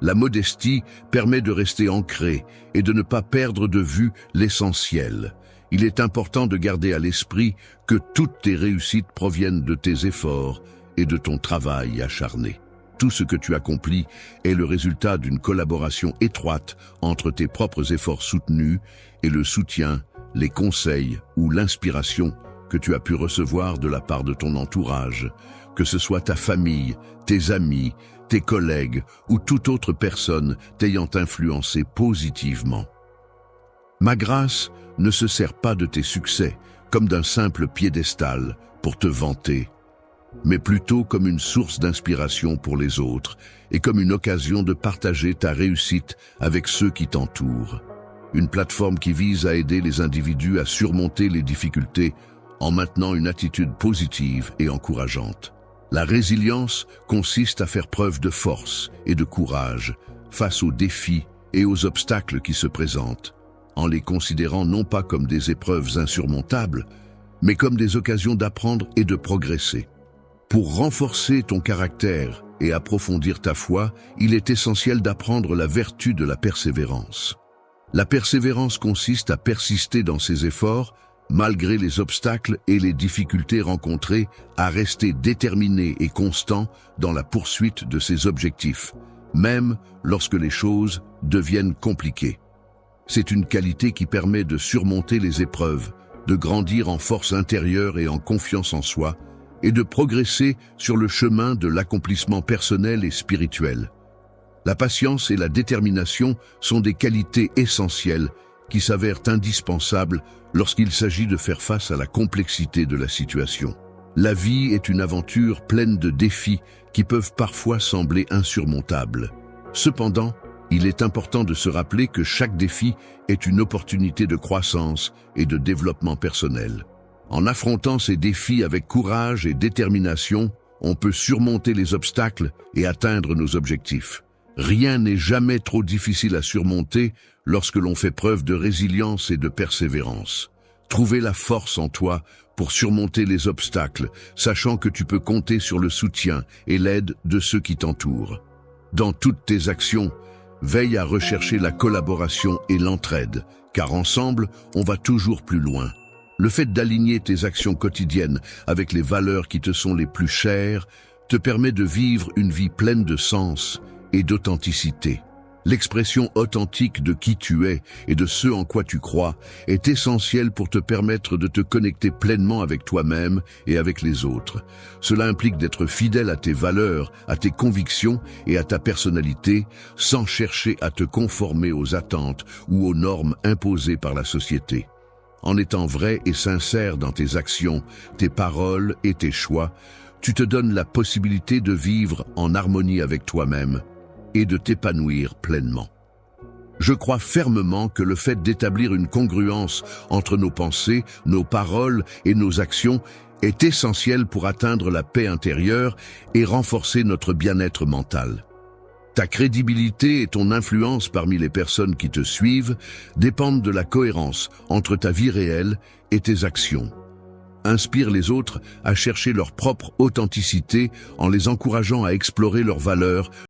La modestie permet de rester ancré et de ne pas perdre de vue l'essentiel. Il est important de garder à l'esprit que toutes tes réussites proviennent de tes efforts et de ton travail acharné. Tout ce que tu accomplis est le résultat d'une collaboration étroite entre tes propres efforts soutenus et le soutien, les conseils ou l'inspiration que tu as pu recevoir de la part de ton entourage, que ce soit ta famille, tes amis, tes collègues ou toute autre personne t'ayant influencé positivement. Ma grâce ne se sert pas de tes succès comme d'un simple piédestal pour te vanter, mais plutôt comme une source d'inspiration pour les autres et comme une occasion de partager ta réussite avec ceux qui t'entourent. Une plateforme qui vise à aider les individus à surmonter les difficultés en maintenant une attitude positive et encourageante. La résilience consiste à faire preuve de force et de courage face aux défis et aux obstacles qui se présentent, en les considérant non pas comme des épreuves insurmontables, mais comme des occasions d'apprendre et de progresser. Pour renforcer ton caractère et approfondir ta foi, il est essentiel d'apprendre la vertu de la persévérance. La persévérance consiste à persister dans ses efforts, malgré les obstacles et les difficultés rencontrées, à rester déterminé et constant dans la poursuite de ses objectifs, même lorsque les choses deviennent compliquées. C'est une qualité qui permet de surmonter les épreuves, de grandir en force intérieure et en confiance en soi, et de progresser sur le chemin de l'accomplissement personnel et spirituel. La patience et la détermination sont des qualités essentielles qui s'avèrent indispensables lorsqu'il s'agit de faire face à la complexité de la situation. La vie est une aventure pleine de défis qui peuvent parfois sembler insurmontables. Cependant, il est important de se rappeler que chaque défi est une opportunité de croissance et de développement personnel. En affrontant ces défis avec courage et détermination, on peut surmonter les obstacles et atteindre nos objectifs. Rien n'est jamais trop difficile à surmonter lorsque l'on fait preuve de résilience et de persévérance. Trouvez la force en toi pour surmonter les obstacles, sachant que tu peux compter sur le soutien et l'aide de ceux qui t'entourent. Dans toutes tes actions, veille à rechercher la collaboration et l'entraide, car ensemble, on va toujours plus loin. Le fait d'aligner tes actions quotidiennes avec les valeurs qui te sont les plus chères te permet de vivre une vie pleine de sens et d'authenticité. L'expression authentique de qui tu es et de ce en quoi tu crois est essentielle pour te permettre de te connecter pleinement avec toi-même et avec les autres. Cela implique d'être fidèle à tes valeurs, à tes convictions et à ta personnalité, sans chercher à te conformer aux attentes ou aux normes imposées par la société. En étant vrai et sincère dans tes actions, tes paroles et tes choix, tu te donnes la possibilité de vivre en harmonie avec toi-même et de t'épanouir pleinement. Je crois fermement que le fait d'établir une congruence entre nos pensées, nos paroles et nos actions est essentielle pour atteindre la paix intérieure et renforcer notre bien-être mental. Ta crédibilité et ton influence parmi les personnes qui te suivent dépendent de la cohérence entre ta vie réelle et tes actions. Inspire les autres à chercher leur propre authenticité en les encourageant à explorer leurs valeurs,